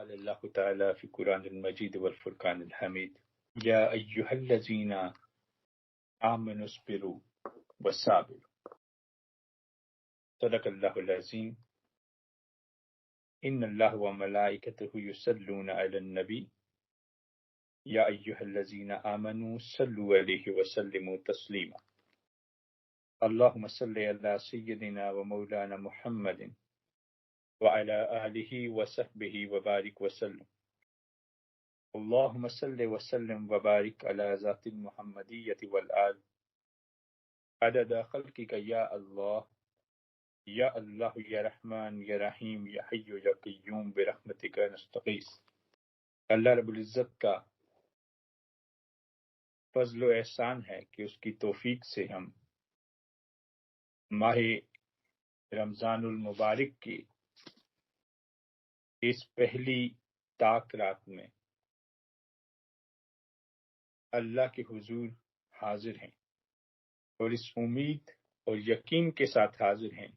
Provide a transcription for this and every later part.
قال الله تعالى في القرآن المجيد والفرقان الحميد يا أيها الذين آمنوا اصبروا وصابروا صدق الله العظيم إن الله وملائكته يصلون على النبي يا أيها الذين آمنوا صلوا عليه وسلموا تسليما اللهم صل على سيدنا ومولانا محمد وعلى آله وصحبه وبارك وسلم اللهم صل وسلم وبارك على ذات المحمدية والآل عدد خلقك يا الله يا الله يا رحمن يا رحيم يا حي يا قيوم برحمتك نستغيث۔ اللہ رب العزت کا فضل و احسان ہے کہ اس کی توفیق سے ہم ماہ رمضان المبارک کی اس پہلی طاق رات میں اللہ کے حضور حاضر ہیں اور اس امید اور یقین کے ساتھ حاضر ہیں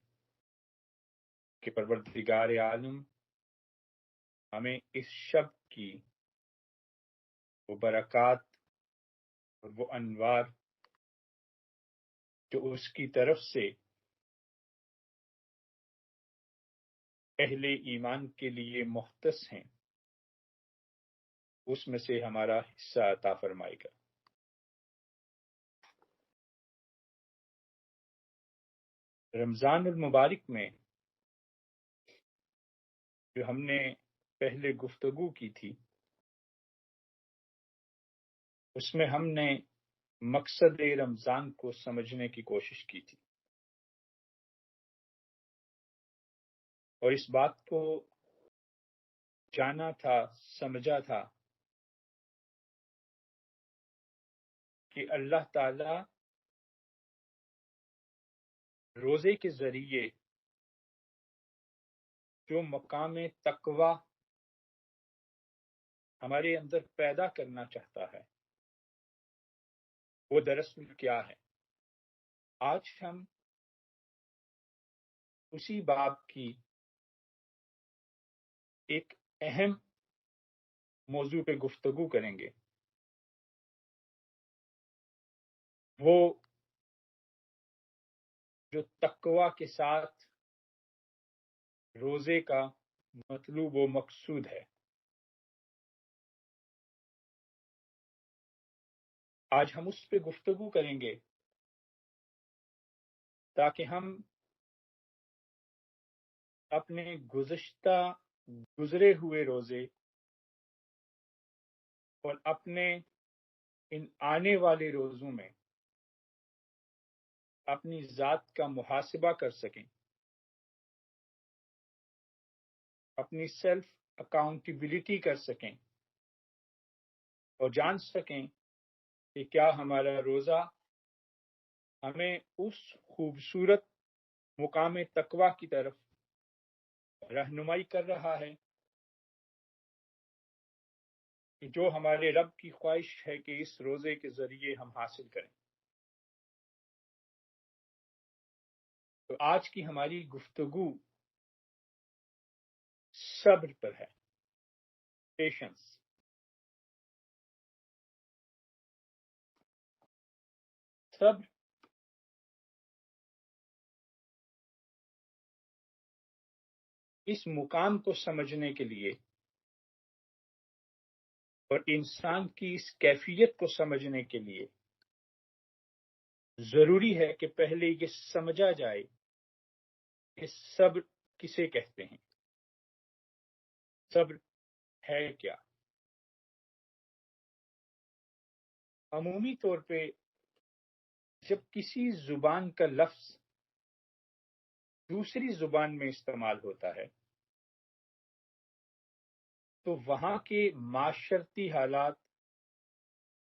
کہ پروردگار عالم ہمیں اس شب کی وہ برکات اور وہ انوار جو اس کی طرف سے اہل ایمان کے لیے مختص ہیں اس میں سے ہمارا حصہ عطا فرمائے گا۔ رمضان المبارک میں جو ہم نے پہلے گفتگو کی تھی اس میں ہم نے مقصد رمضان کو سمجھنے کی کوشش کی تھی اور اس بات کو جانا تھا، سمجھا تھا کہ اللہ تعالی روزے کے ذریعے جو مقام تقوی ہمارے اندر پیدا کرنا چاہتا ہے وہ دراصل کیا ہے۔ آج ہم اسی باب کی ایک اہم موضوع پہ گفتگو کریں گے، وہ جو تقوی کے ساتھ روزے کا مطلوب و مقصود ہے۔ آج ہم اس پہ گفتگو کریں گے تاکہ ہم اپنے گزرے ہوئے روزے اور اپنے ان آنے والے روزوں میں اپنی ذات کا محاسبہ کر سکیں، اپنی سیلف اکاؤنٹیبلٹی کر سکیں اور جان سکیں کہ کیا ہمارا روزہ ہمیں اس خوبصورت مقام تقوی کی طرف رہنمائی کر رہا ہے کہ جو ہمارے رب کی خواہش ہے کہ اس روزے کے ذریعے ہم حاصل کریں۔ تو آج کی ہماری گفتگو صبر پر ہے، پیشنس۔ صبر اس مقام کو سمجھنے کے لیے اور انسان کی اس کیفیت کو سمجھنے کے لیے ضروری ہے کہ پہلے یہ سمجھا جائے کہ صبر کسے کہتے ہیں، صبر ہے کیا۔ عمومی طور پہ جب کسی زبان کا لفظ دوسری زبان میں استعمال ہوتا ہے تو وہاں کے معاشرتی حالات،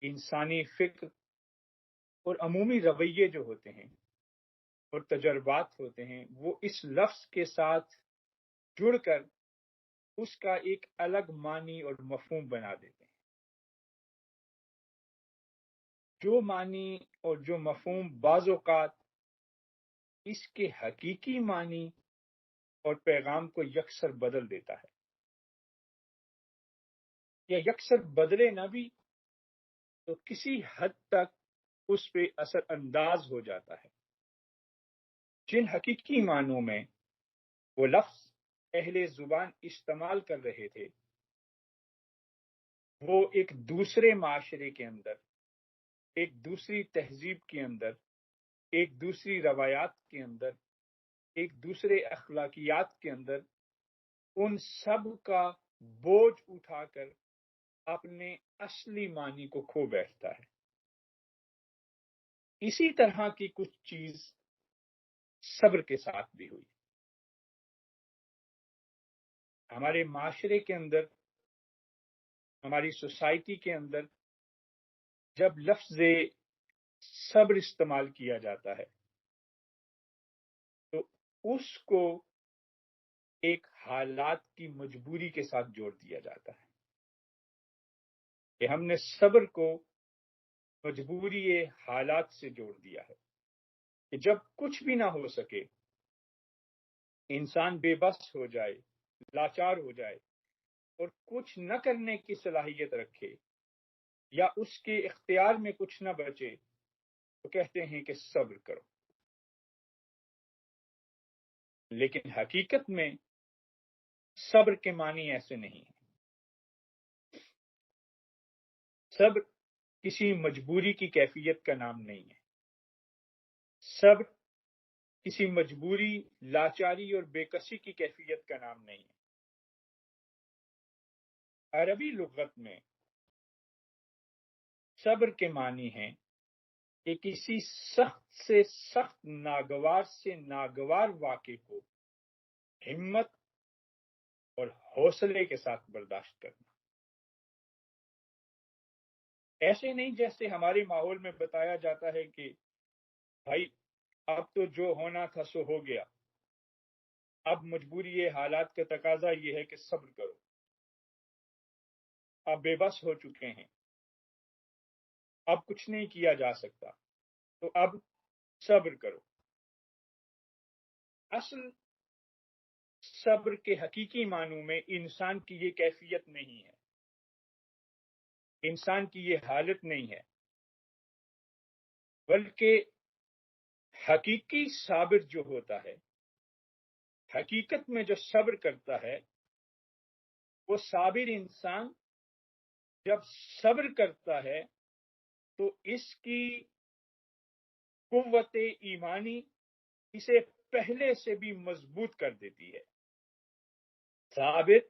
انسانی فکر اور عمومی رویے جو ہوتے ہیں اور تجربات ہوتے ہیں وہ اس لفظ کے ساتھ جڑ کر اس کا ایک الگ معنی اور مفہوم بنا دیتے ہیں۔ جو معنی اور جو مفہوم بعض اوقات اس کے حقیقی معنی اور پیغام کو یکسر بدل دیتا ہے۔ یا یکسر بدلے نہ بھی تو کسی حد تک اس پہ اثر انداز ہو جاتا ہے۔ جن حقیقی معنوں میں وہ لفظ اہل زبان استعمال کر رہے تھے وہ ایک دوسرے معاشرے کے اندر، ایک دوسری تہذیب کے اندر، ایک دوسری روایات کے اندر، ایک دوسرے اخلاقیات کے اندر ان سب کا بوجھ اٹھا کر اپنے اصلی معنی کو کھو بیٹھتا ہے۔ اسی طرح کی کچھ چیز صبر کے ساتھ بھی ہوئی۔ ہمارے معاشرے کے اندر، ہماری سوسائٹی کے اندر جب لفظ صبر استعمال کیا جاتا ہے تو اس کو ایک حالات کی مجبوری کے ساتھ جوڑ دیا جاتا ہے کہ ہم نے صبر کو مجبوری حالات سے جوڑ دیا ہے کہ جب کچھ بھی نہ ہو سکے، انسان بے بس ہو جائے، لاچار ہو جائے اور کچھ نہ کرنے کی صلاحیت رکھے یا اس کے اختیار میں کچھ نہ بچے تو کہتے ہیں کہ صبر کرو۔ لیکن حقیقت میں صبر کے معنی ایسے نہیں ہیں۔ صبر کسی مجبوری کی کیفیت کا نام نہیں ہے۔ صبر کسی مجبوری، لاچاری اور بے کسی کی کیفیت کا نام نہیں ہے۔ عربی لغت میں صبر کے معنی ہیں کہ کسی سخت سے سخت، ناگوار سے ناگوار واقعے کو ہمت اور حوصلے کے ساتھ برداشت کرنا۔ ایسے نہیں جیسے ہمارے ماحول میں بتایا جاتا ہے کہ بھائی اب تو جو ہونا تھا سو ہو گیا، اب مجبوری حالات کا تقاضا یہ ہے کہ صبر کرو، اب بے بس ہو چکے ہیں، اب کچھ نہیں کیا جا سکتا تو اب صبر کرو۔ اصل صبر کے حقیقی معنوں میں انسان کی یہ کیفیت نہیں ہے، انسان کی یہ حالت نہیں ہے، بلکہ حقیقی صابر جو ہوتا ہے، حقیقت میں جو صبر کرتا ہے، وہ صابر انسان جب صبر کرتا ہے تو اس کی قوت ایمانی اسے پہلے سے بھی مضبوط کر دیتی ہے۔ صابر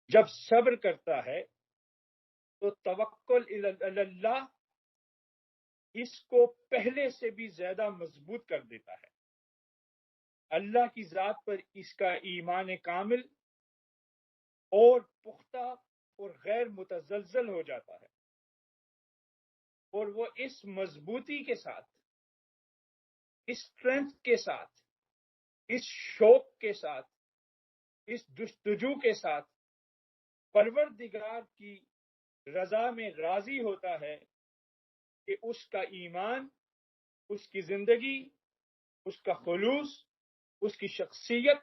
جب صبر کرتا ہے تو توکل اللہ اس کو پہلے سے بھی زیادہ مضبوط کر دیتا ہے۔ اللہ کی ذات پر اس کا ایمان کامل اور پختہ اور غیر متزلزل ہو جاتا ہے، اور وہ اس مضبوطی کے ساتھ، اس اسٹرینتھ کے ساتھ، اس شوق کے ساتھ، اس جستجو کے ساتھ پروردگار کی رضا میں راضی ہوتا ہے کہ اس کا ایمان، اس کی زندگی، اس کا خلوص، اس کی شخصیت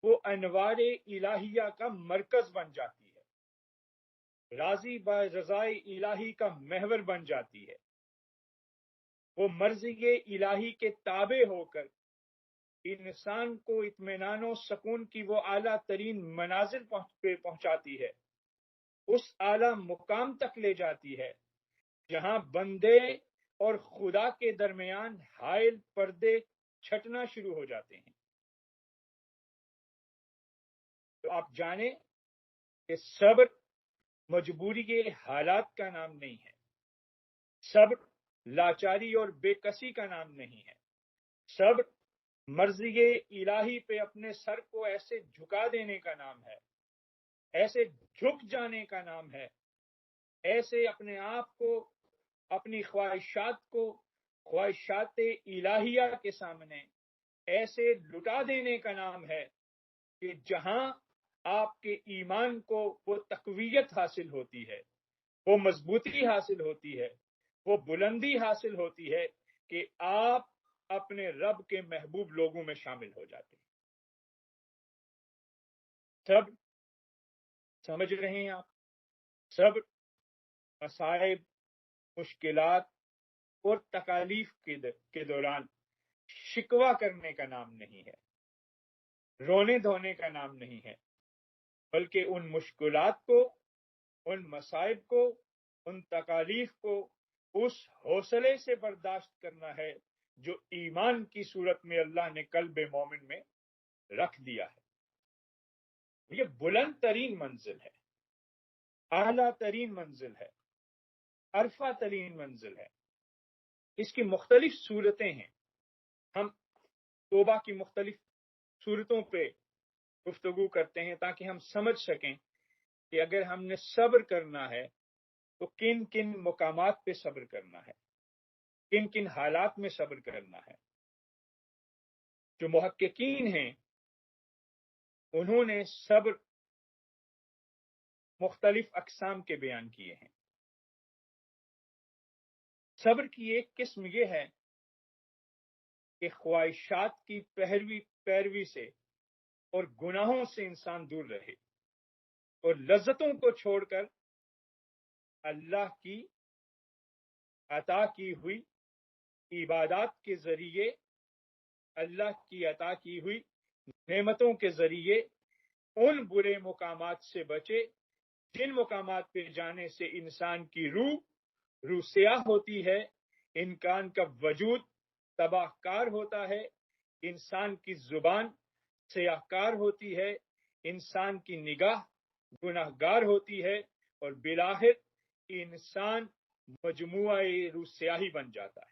وہ انوار الہیہ کا مرکز بن جاتی ہے، راضی با رضائے الہی کا محور بن جاتی ہے۔ وہ مرضی الہی کے تابع ہو کر انسان کو اطمینان و سکون کی وہ اعلیٰ ترین منازل پہ پہنچاتی ہے، اس اعلیٰ مقام تک لے جاتی ہے جہاں بندے اور خدا کے درمیان حائل پردے چھٹنا شروع ہو جاتے ہیں۔ تو آپ جانیں کہ صبر مجبوری کے حالات کا نام نہیں ہے، صبر لاچاری اور بے کسی کا نام نہیں ہے، صبر مرضی الہی پہ اپنے سر کو ایسے جھکا دینے کا نام ہے، ایسے جھک جانے کا نام ہے، ایسے اپنے آپ کو، اپنی خواہشات کو خواہشات الہیہ کے سامنے ایسے لٹا دینے کا نام ہے کہ جہاں آپ کے ایمان کو وہ تقویت حاصل ہوتی ہے، وہ مضبوطی حاصل ہوتی ہے، وہ بلندی حاصل ہوتی ہے کہ آپ اپنے رب کے محبوب لوگوں میں شامل ہو جاتے ہیں۔ سب سمجھ رہے ہیں آپ؟ صبر مصائب، مشکلات اور تکالیف کے دوران شکوہ کرنے کا نام نہیں ہے، رونے دھونے کا نام نہیں ہے، بلکہ ان مشکلات کو، ان مصائب کو، ان تکالیف کو اس حوصلے سے برداشت کرنا ہے جو ایمان کی صورت میں اللہ نے قلب مومن میں رکھ دیا ہے۔ یہ بلند ترین منزل ہے، اعلیٰ ترین منزل ہے، عرفہ ترین منزل ہے۔ اس کی مختلف صورتیں ہیں، ہم توبہ کی مختلف صورتوں پہ گفتگو کرتے ہیں تاکہ ہم سمجھ سکیں کہ اگر ہم نے صبر کرنا ہے تو کن کن مقامات پہ صبر کرنا ہے، کن کن حالات میں صبر کرنا ہے۔ جو محققین ہیں انہوں نے صبر مختلف اقسام کے بیان کیے ہیں۔ صبر کی ایک قسم یہ ہے کہ خواہشات کی پیروی سے اور گناہوں سے انسان دور رہے اور لذتوں کو چھوڑ کر اللہ کی عطا کی ہوئی عبادات کے ذریعے، اللہ کی عطا کی ہوئی نعمتوں کے ذریعے ان برے مقامات سے بچے جن مقامات پہ جانے سے انسان کی روح سیاہ ہوتی ہے، انسان کا وجود تباہ کار ہوتا ہے، انسان کی زبان سیاہ کار ہوتی ہے، انسان کی نگاہ گناہ گار ہوتی ہے، اور بالآخر انسان مجموعہ روح سیاہی بن جاتا ہے۔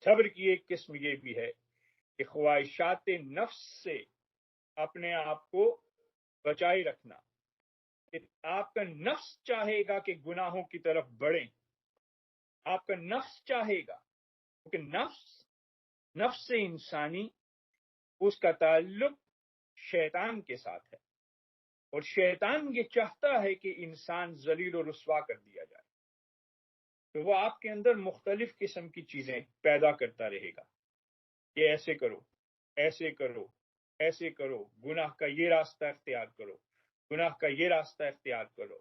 صبر کی ایک قسم یہ بھی ہے کہ خواہشات نفس سے اپنے آپ کو بچائے رکھنا۔ آپ کا نفس چاہے گا کہ گناہوں کی طرف بڑھیں، آپ کا نفس چاہے گا، کیونکہ نفس انسانی اس کا تعلق شیطان کے ساتھ ہے، اور شیطان یہ چاہتا ہے کہ انسان ذلیل و رسوا کر دیا جائے، تو وہ آپ کے اندر مختلف قسم کی چیزیں پیدا کرتا رہے گا کہ ایسے کرو، ایسے کرو، ایسے کرو، گناہ کا یہ راستہ اختیار کرو، گناہ کا یہ راستہ اختیار کرو،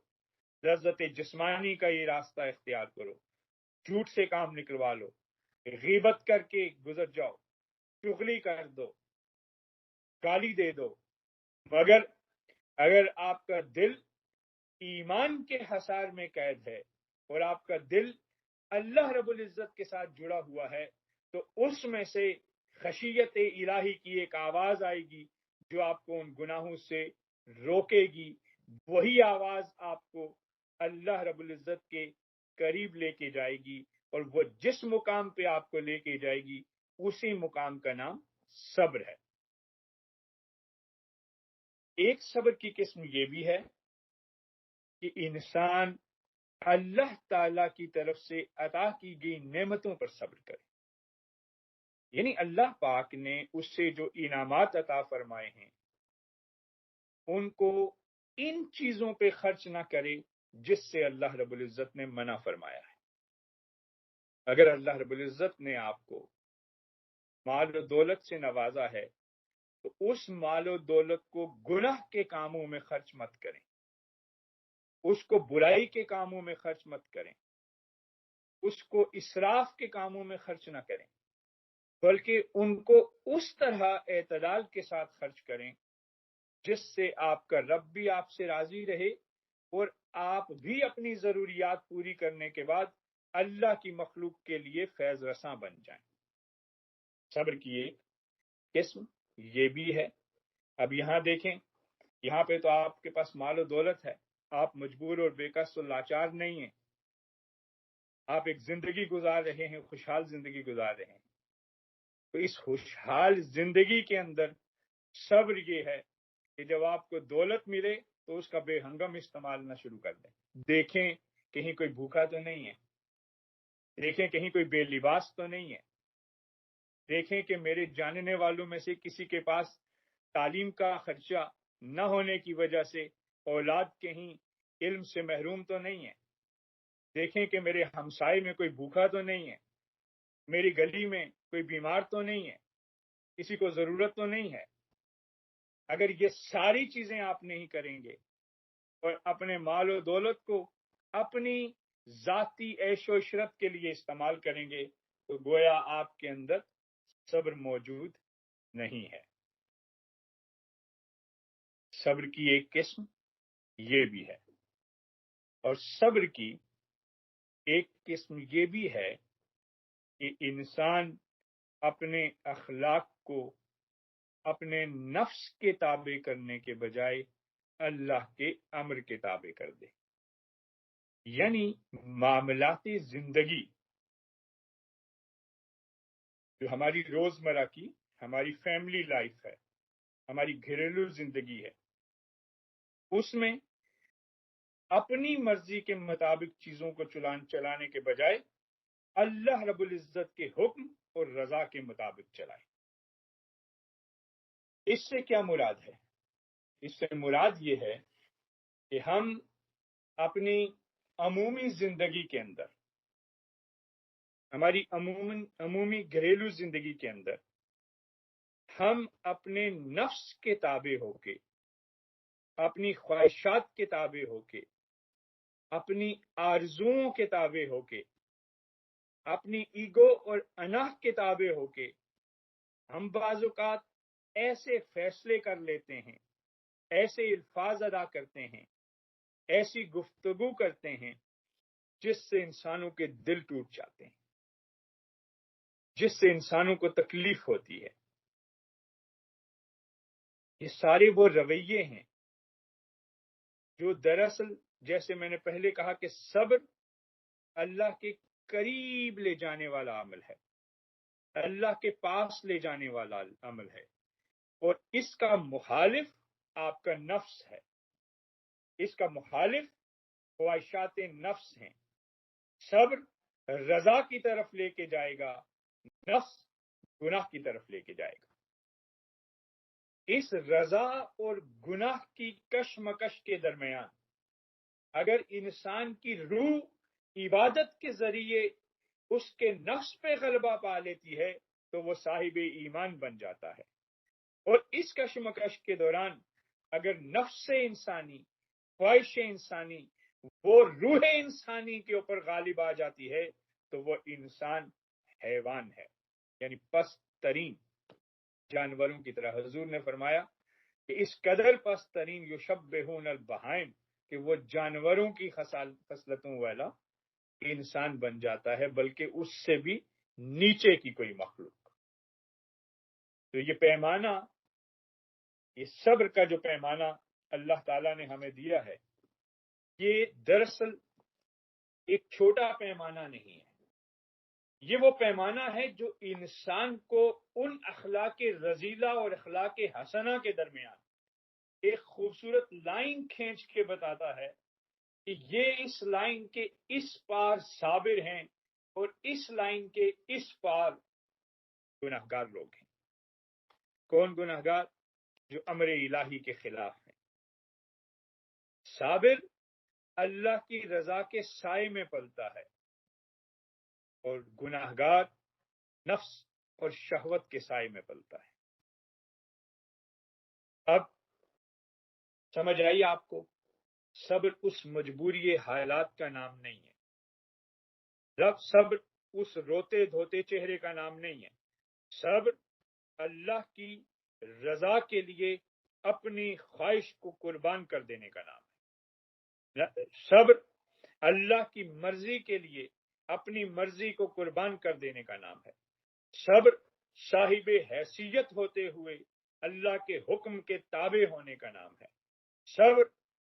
لذت جسمانی کا یہ راستہ اختیار کرو، جھوٹ سے کام نکلوا لو، غیبت کر کے گزر جاؤ، چغلی کر دو، گالی دے دو۔ مگر اگر آپ کا دل ایمان کے حصار میں قید ہے اور آپ کا دل اللہ رب العزت کے ساتھ جڑا ہوا ہے تو اس میں سے خشیت الہی کی ایک آواز آئے گی جو آپ کو ان گناہوں سے روکے گی۔ وہی آواز آپ کو اللہ رب العزت کے قریب لے کے جائے گی، اور وہ جس مقام پہ آپ کو لے کے جائے گی اسی مقام کا نام صبر ہے۔ ایک صبر کی قسم یہ بھی ہے کہ انسان اللہ تعالی کی طرف سے عطا کی گئی نعمتوں پر صبر کرے، یعنی اللہ پاک نے اس سے جو انعامات عطا فرمائے ہیں ان کو ان چیزوں پہ خرچ نہ کرے جس سے اللہ رب العزت نے منع فرمایا ہے۔ اگر اللہ رب العزت نے آپ کو مال و دولت سے نوازا ہے تو اس مال و دولت کو گناہ کے کاموں میں خرچ مت کریں، اس کو برائی کے کاموں میں خرچ مت کریں، اس کو اسراف کے کاموں میں خرچ نہ کریں، بلکہ ان کو اس طرح اعتدال کے ساتھ خرچ کریں جس سے آپ کا رب بھی آپ سے راضی رہے اور آپ بھی اپنی ضروریات پوری کرنے کے بعد اللہ کی مخلوق کے لیے فیض رساں بن جائیں۔ صبر کی ایک قسم یہ بھی ہے۔ اب یہاں دیکھیں، یہاں پہ تو آپ کے پاس مال و دولت ہے، آپ مجبور اور بےکس و لاچار نہیں ہیں، آپ ایک زندگی گزار رہے ہیں، خوشحال زندگی گزار رہے ہیں، تو اس خوشحال زندگی کے اندر صبر یہ ہے کہ جب آپ کو دولت ملے تو اس کا بے ہنگم استعمال نہ شروع کر دیں۔ دیکھیں کہیں کوئی بھوکا تو نہیں ہے، دیکھیں کہیں کوئی بے لباس تو نہیں ہے، دیکھیں کہ میرے جاننے والوں میں سے کسی کے پاس تعلیم کا خرچہ نہ ہونے کی وجہ سے اولاد کہیں علم سے محروم تو نہیں ہے، دیکھیں کہ میرے ہمسائے میں کوئی بھوکا تو نہیں ہے، میری گلی میں کوئی بیمار تو نہیں ہے، کسی کو ضرورت تو نہیں ہے۔ اگر یہ ساری چیزیں آپ نہیں کریں گے اور اپنے مال و دولت کو اپنی ذاتی عیش و عشرت کے لیے استعمال کریں گے تو گویا آپ کے اندر صبر موجود نہیں ہے۔ صبر کی ایک قسم یہ بھی ہے، اور صبر کی ایک قسم یہ بھی ہے کہ انسان اپنے اخلاق کو اپنے نفس کے تابع کرنے کے بجائے اللہ کے امر کے تابع کر دے، یعنی معاملاتی زندگی جو ہماری روزمرہ کی ہماری فیملی لائف ہے، ہماری گھریلو زندگی ہے، اس میں اپنی مرضی کے مطابق چیزوں کو چلانے کے بجائے اللہ رب العزت کے حکم اور رضا کے مطابق چلائے۔ اس سے کیا مراد ہے؟ اس سے مراد یہ ہے کہ ہم اپنی عمومی زندگی کے اندر، ہماری عمومی گھریلو زندگی کے اندر ہم اپنے نفس کے تابع ہو کے، اپنی خواہشات کے تابع ہو کے، اپنی آرزوؤں کے تابع ہو کے، اپنی ایگو اور انا کے تابع ہو کے ہم بعض اوقات ایسے فیصلے کر لیتے ہیں، ایسے الفاظ ادا کرتے ہیں، ایسی گفتگو کرتے ہیں جس سے انسانوں کے دل ٹوٹ جاتے ہیں، جس سے انسانوں کو تکلیف ہوتی ہے۔ یہ سارے وہ رویے ہیں جو دراصل، جیسے میں نے پہلے کہا کہ صبر اللہ کے قریب لے جانے والا عمل ہے، اللہ کے پاس لے جانے والا عمل ہے، اور اس کا مخالف آپ کا نفس ہے، اس کا مخالف خواہشات نفس ہیں۔ صبر رضا کی طرف لے کے جائے گا، نفس گناہ کی طرف لے کے جائے گا۔ اس رضا اور گناہ کی کشمکش کے درمیان اگر انسان کی روح عبادت کے ذریعے اس کے نفس پہ غلبہ پا لیتی ہے تو وہ صاحب ایمان بن جاتا ہے، اور اس کشمکش کے دوران اگر نفس انسانی، خواہش انسانی، وہ روح انسانی کے اوپر غالب آ جاتی ہے تو وہ انسان حیوان ہے، یعنی پست ترین جانوروں کی طرح۔ حضور نے فرمایا کہ اس قدر پست ترین یشبہون البہائم کہ وہ جانوروں کی خصلتوں والا انسان بن جاتا ہے، بلکہ اس سے بھی نیچے کی کوئی مخلوق۔ تو یہ پیمانہ، یہ صبر کا جو پیمانہ اللہ تعالیٰ نے ہمیں دیا ہے، یہ دراصل ایک چھوٹا پیمانہ نہیں ہے، یہ وہ پیمانہ ہے جو انسان کو ان اخلاق رذیلہ اور اخلاق حسنہ کے درمیان ایک خوبصورت لائن کھینچ کے بتاتا ہے کہ یہ اس لائن کے اس پار صابر ہیں اور اس لائن کے اس پار گناہگار لوگ ہیں۔ کون گناہگار؟ جو امر الہی کے خلاف ہیں۔ صابر اللہ کی رضا کے سائے میں پلتا ہے، اور گناہگار نفس اور شہوت کے سائے میں پلتا ہے۔ اب سمجھ آئی آپ کو؟ صبر اس مجبوری حالات کا نام نہیں ہے، صبر اس روتے دھوتے چہرے کا نام نہیں ہے، صبر اللہ کی رضا کے لیے اپنی خواہش کو قربان کر دینے کا نام ہے، صبر اللہ کی مرضی کے لیے اپنی مرضی کو قربان کر دینے کا نام ہے، صبر صاحب حیثیت ہوتے ہوئے اللہ کے حکم کے تابع ہونے کا نام ہے، صبر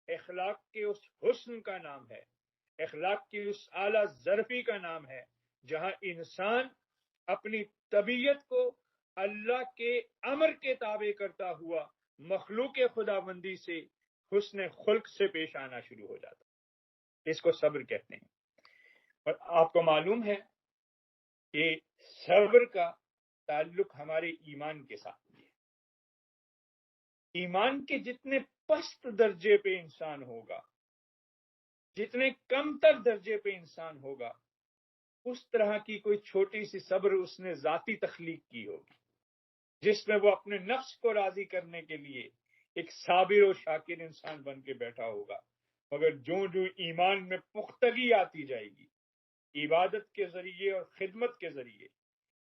اخلاق کے اس حسن کا نام ہے، اخلاق کی اس اعلیٰ ظرفی کا نام ہے جہاں انسان اپنی طبیعت کو اللہ کے امر کے تابع کرتا ہوا مخلوق خداوندی سے حسن خلق سے پیش آنا شروع ہو جاتا ہے۔ اس کو صبر کہتے ہیں۔ اور آپ کو معلوم ہے کہ صبر کا تعلق ہمارے ایمان کے ساتھ بھی ہے۔ ایمان کے جتنے پست درجے پہ انسان ہوگا، جتنے کم تر درجے پہ انسان ہوگا، اس طرح کی کوئی چھوٹی سی صبر اس نے ذاتی تخلیق کی ہوگی، جس میں وہ اپنے نفس کو راضی کرنے کے لیے ایک صابر و شاکر انسان بن کے بیٹھا ہوگا، مگر جو جو ایمان میں پختگی آتی جائے گی، عبادت کے ذریعے اور خدمت کے ذریعے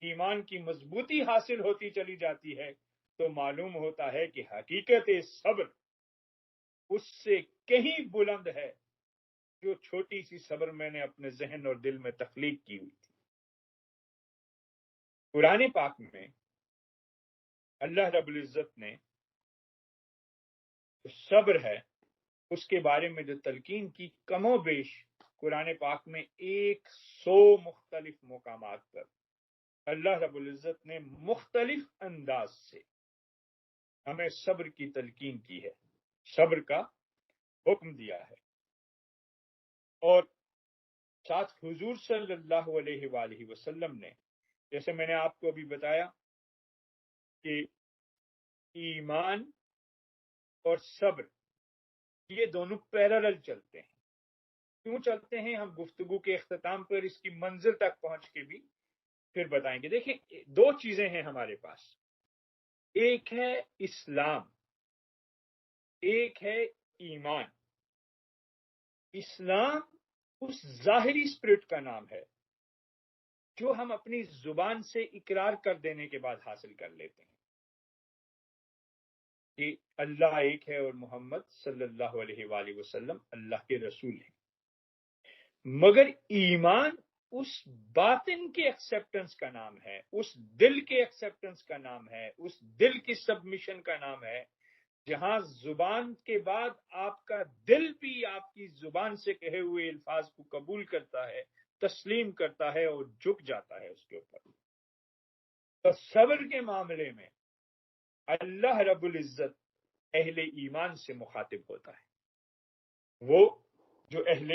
ایمان کی مضبوطی حاصل ہوتی چلی جاتی ہے، تو معلوم ہوتا ہے کہ حقیقت صبر اس سے کہیں بلند ہے جو چھوٹی سی صبر میں نے اپنے ذہن اور دل میں تخلیق کی ہوئی تھی۔ قرآن پاک میں اللہ رب العزت نے صبر ہے اس کے بارے میں جو تلقین کی، کم و بیش قرآن پاک میں 100 مختلف مقامات پر اللہ رب العزت نے مختلف انداز سے ہمیں صبر کی تلقین کی ہے، صبر کا حکم دیا ہے۔ اور ساتھ حضور صلی اللہ علیہ وآلہ وسلم نے، جیسے میں نے آپ کو ابھی بتایا کہ ایمان اور صبر یہ دونوں پیرالل چلتے ہیں۔ کیوں چلتے ہیں ہم گفتگو کے اختتام پر اس کی منزل تک پہنچ کے بھی پھر بتائیں گے۔ دیکھیں، دو چیزیں ہیں ہمارے پاس، ایک ہے اسلام، ایک ہے ایمان۔ اسلام اس ظاہری اسپرٹ کا نام ہے جو ہم اپنی زبان سے اقرار کر دینے کے بعد حاصل کر لیتے ہیں کہ اللہ ایک ہے اور محمد صلی اللہ علیہ وآلہ وسلم اللہ کے رسول ہیں۔ مگر ایمان اس باطن کے ایکسیپٹنس کا نام ہے، اس دل کے ایکسیپٹنس کا نام ہے، اس دل کی سبمیشن کا نام ہے، جہاں زبان کے بعد آپ کا دل بھی آپ کی زبان سے کہے ہوئے الفاظ کو قبول کرتا ہے، تسلیم کرتا ہے اور جھک جاتا ہے اس کے اوپر۔ تو صبر کے معاملے میں اللہ رب العزت اہل ایمان سے مخاطب ہوتا ہے، وہ جو اہل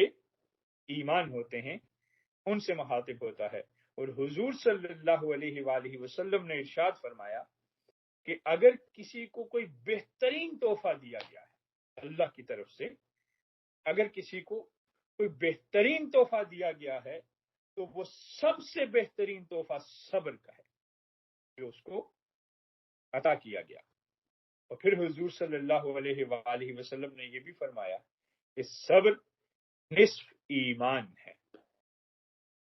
ایمان ہوتے ہیں ان سے مخاطب ہوتا ہے۔ اور حضور صلی اللہ علیہ وآلہ وسلم نے ارشاد فرمایا کہ اگر کسی کو کوئی بہترین تحفہ دیا گیا ہے اللہ کی طرف سے، اگر کسی کو کوئی بہترین تحفہ دیا گیا ہے تو وہ سب سے بہترین تحفہ صبر کا ہے جو اس کو عطا کیا گیا۔ اور پھر حضور صلی اللہ علیہ وآلہ وسلم نے یہ بھی فرمایا کہ صبر نصف ایمان ہے،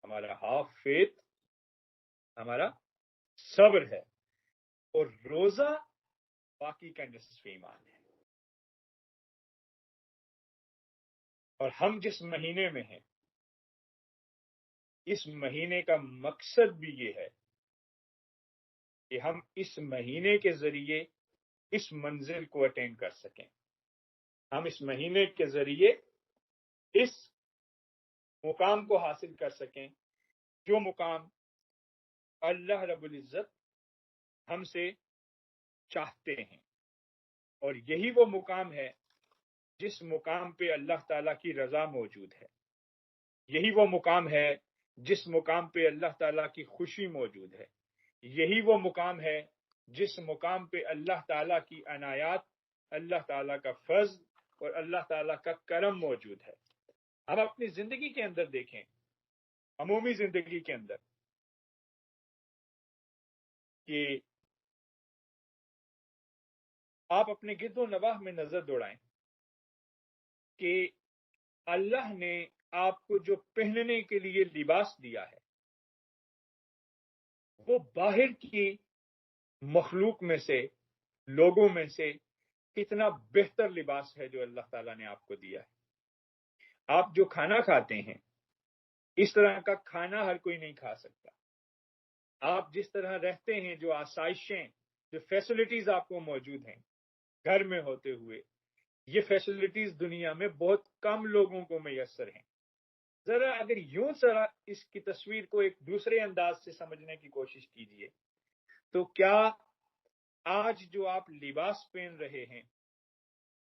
ہمارا ہاف فیتھ ہمارا صبر ہے، اور روزہ باقی کا نصف ایمان ہے۔ اور ہم جس مہینے میں ہیں، اس مہینے کا مقصد بھی یہ ہے کہ ہم اس مہینے کے ذریعے اس منزل کو اٹین کر سکیں، ہم اس مہینے کے ذریعے اس مقام کو حاصل کر سکیں جو مقام اللہ رب العزت ہم سے چاہتے ہیں۔ اور یہی وہ مقام ہے جس مقام پہ اللہ تعالیٰ کی رضا موجود ہے، یہی وہ مقام ہے جس مقام پہ اللہ تعالیٰ کی خوشی موجود ہے، یہی وہ مقام ہے جس مقام پہ اللہ تعالیٰ کی عنایات، اللہ تعالیٰ کا فضل اور اللہ تعالیٰ کا کرم موجود ہے۔ ہم اپنی زندگی کے اندر دیکھیں، عمومی زندگی کے اندر، کہ آپ اپنے گرد و نواح میں نظر دوڑائیں کہ اللہ نے آپ کو جو پہننے کے لیے لباس دیا ہے وہ باہر کی مخلوق میں سے، لوگوں میں سے کتنا بہتر لباس ہے جو اللہ تعالیٰ نے آپ کو دیا ہے۔ آپ جو کھانا کھاتے ہیں اس طرح کا کھانا ہر کوئی نہیں کھا سکتا۔ آپ جس طرح رہتے ہیں، جو آسائشیں، جو فیسلٹیز آپ کو موجود ہیں گھر میں ہوتے ہوئے، یہ فیسلٹیز دنیا میں بہت کم لوگوں کو میسر ہیں۔ ذرا اگر یوں ذرا اس کی تصویر کو ایک دوسرے انداز سے سمجھنے کی کوشش کیجئے تو کیا آج جو آپ لباس پہن رہے ہیں،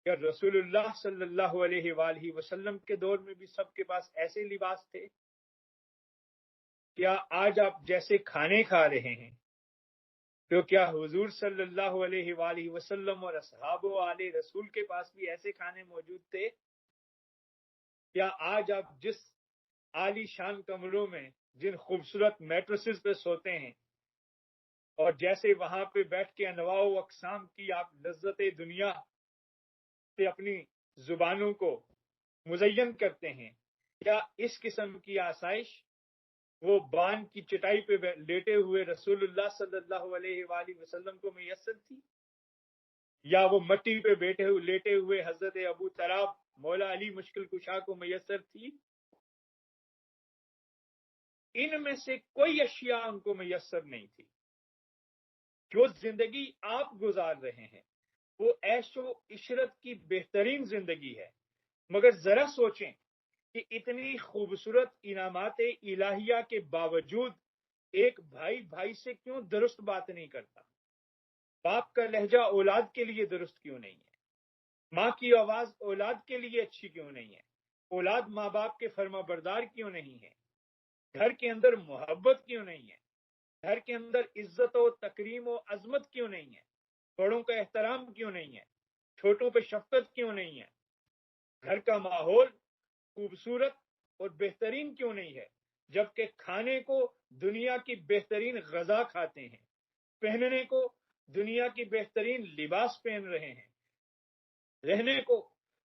کیا رسول اللہ صلی اللہ علیہ وآلہ وسلم کے دور میں بھی سب کے پاس ایسے لباس تھے؟ کیا آج آپ جیسے کھانے کھا رہے ہیں تو کیا حضور صلی اللہ علیہ وآلہ وسلم اور اصحاب و آل رسول کے پاس بھی ایسے کھانے موجود تھے؟ کیا آج آپ جس عالی شان کمروں میں، جن خوبصورت میٹرسز پہ سوتے ہیں، اور جیسے وہاں پہ بیٹھ کے انواع و اقسام کی آپ لذت دنیا سے اپنی زبانوں کو مزین کرتے ہیں، کیا اس قسم کی آسائش وہ بان کی چٹائی پہ لیٹے ہوئے رسول اللہ صلی اللہ علیہ وآلہ وسلم کو میسر تھی، یا وہ مٹی پہ لیٹے ہوئے حضرت ابو تراب مولا علی مشکل کشا کو میسر تھی؟ ان میں سے کوئی اشیاء ان کو میسر نہیں تھی۔ جو زندگی آپ گزار رہے ہیں وہ عیش و عشرت کی بہترین زندگی ہے، مگر ذرا سوچیں کہ اتنی خوبصورت انعامات الہیہ کے باوجود ایک بھائی بھائی سے کیوں درست بات نہیں کرتا؟ باپ کا لہجہ اولاد کے لیے درست کیوں نہیں ہے؟ ماں کی آواز اولاد کے لیے اچھی کیوں نہیں ہے؟ اولاد ماں باپ کے فرما بردار کیوں نہیں ہے؟ گھر کے اندر محبت کیوں نہیں ہے؟ گھر کے اندر عزت و تکریم و عظمت کیوں نہیں ہے؟ بڑوں کا احترام کیوں نہیں ہے؟ چھوٹوں پہ شفقت کیوں نہیں ہے؟ گھر کا ماحول خوبصورت اور بہترین کیوں نہیں ہے، جبکہ کھانے کو دنیا کی بہترین غذا کھاتے ہیں، پہننے کو دنیا کی بہترین لباس پہن رہے ہیں، رہنے کو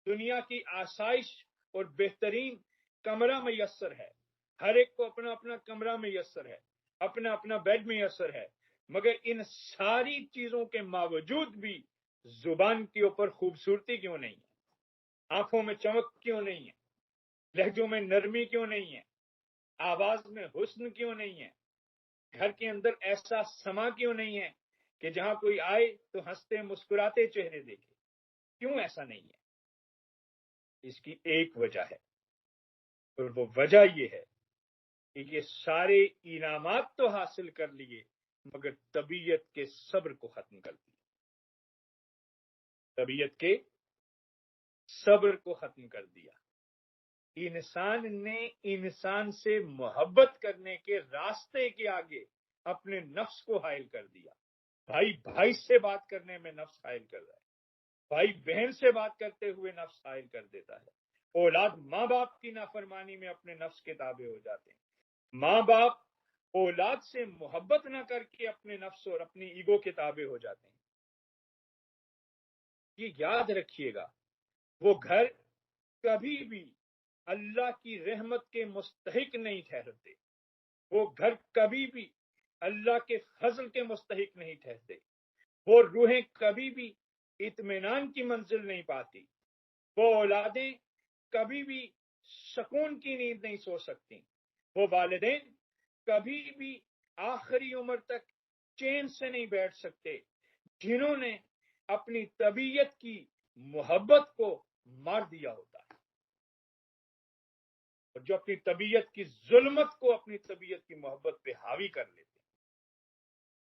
دنیا کی آسائش اور بہترین کمرہ میسر ہے، ہر ایک کو اپنا اپنا کمرہ میسر ہے، اپنا اپنا بیڈ میسر ہے، مگر ان ساری چیزوں کے باوجود بھی زبان کے اوپر خوبصورتی کیوں نہیں ہے؟ آنکھوں میں چمک کیوں نہیں ہے؟ لہجوں میں نرمی کیوں نہیں ہے؟ آواز میں حسن کیوں نہیں ہے؟ گھر کے اندر ایسا سما کیوں نہیں ہے کہ جہاں کوئی آئے تو ہنستے مسکراتے چہرے دیکھے؟ کیوں ایسا نہیں ہے؟ اس کی ایک وجہ ہے، اور وہ وجہ یہ ہے کہ یہ سارے انعامات تو حاصل کر لیے مگر طبیعت کے صبر کو ختم کر دیا، طبیعت کے صبر کو ختم کر دیا۔ انسان نے انسان سے محبت کرنے کے راستے کے آگے اپنے نفس کو حائل کر دیا۔ بھائی بھائی سے بات کرنے میں نفس حائل کر رہا ہے، بھائی بہن سے بات کرتے ہوئے نفس حائل کر دیتا ہے، اولاد ماں باپ کی نافرمانی میں اپنے نفس کے تابع ہو جاتے ہیں، ماں باپ اولاد سے محبت نہ کر کے اپنے نفس اور اپنی ایگو کے تابع ہو جاتے ہیں۔ یہ یاد رکھیے گا، وہ گھر کبھی بھی اللہ کی رحمت کے مستحق نہیں ٹھہرتے، وہ گھر کبھی بھی اللہ کے فضل کے مستحق نہیں ٹھہرتے، وہ روحیں کبھی بھی اطمینان کی منزل نہیں پاتی، وہ اولادیں کبھی بھی سکون کی نیند نہیں سو سکتی، وہ والدین کبھی بھی آخری عمر تک چین سے نہیں بیٹھ سکتے جنہوں نے اپنی طبیعت کی محبت کو مار دیا ہوتا ہے، اور جو اپنی طبیعت کی ظلمت کو اپنی طبیعت کی محبت پہ حاوی کر لیتے ہیں،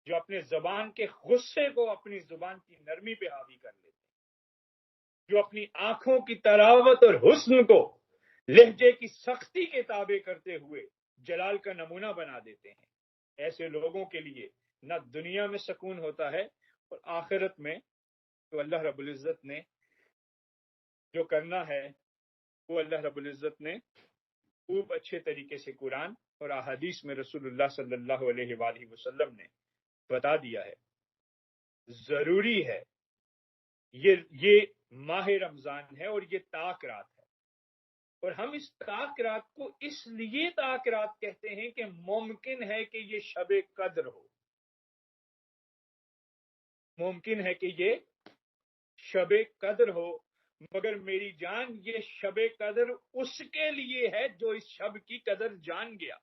جو اپنے زبان کے غصے کو اپنی زبان کی نرمی پہ حاوی کر لیتے ہیں، جو اپنی آنکھوں کی تراوت اور حسن کو لہجے کی سختی کے تابع کرتے ہوئے جلال کا نمونہ بنا دیتے ہیں، ایسے لوگوں کے لیے نہ دنیا میں سکون ہوتا ہے اور آخرت میں تو اللہ رب العزت نے جو کرنا ہے وہ اللہ رب العزت نے خوب اچھے طریقے سے قرآن اور احادیث میں رسول اللہ صلی اللہ علیہ وآلہ وسلم نے بتا دیا ہے۔ ضروری ہے، یہ ماہ رمضان ہے اور یہ طاق رات ہے، اور ہم اس طاق رات کو اس لیے طاق رات کہتے ہیں کہ ممکن ہے کہ یہ شب قدر ہو، ممکن ہے کہ یہ شب قدر ہو، مگر میری جان یہ شب قدر اس کے لیے ہے جو اس شب کی قدر جان گیا،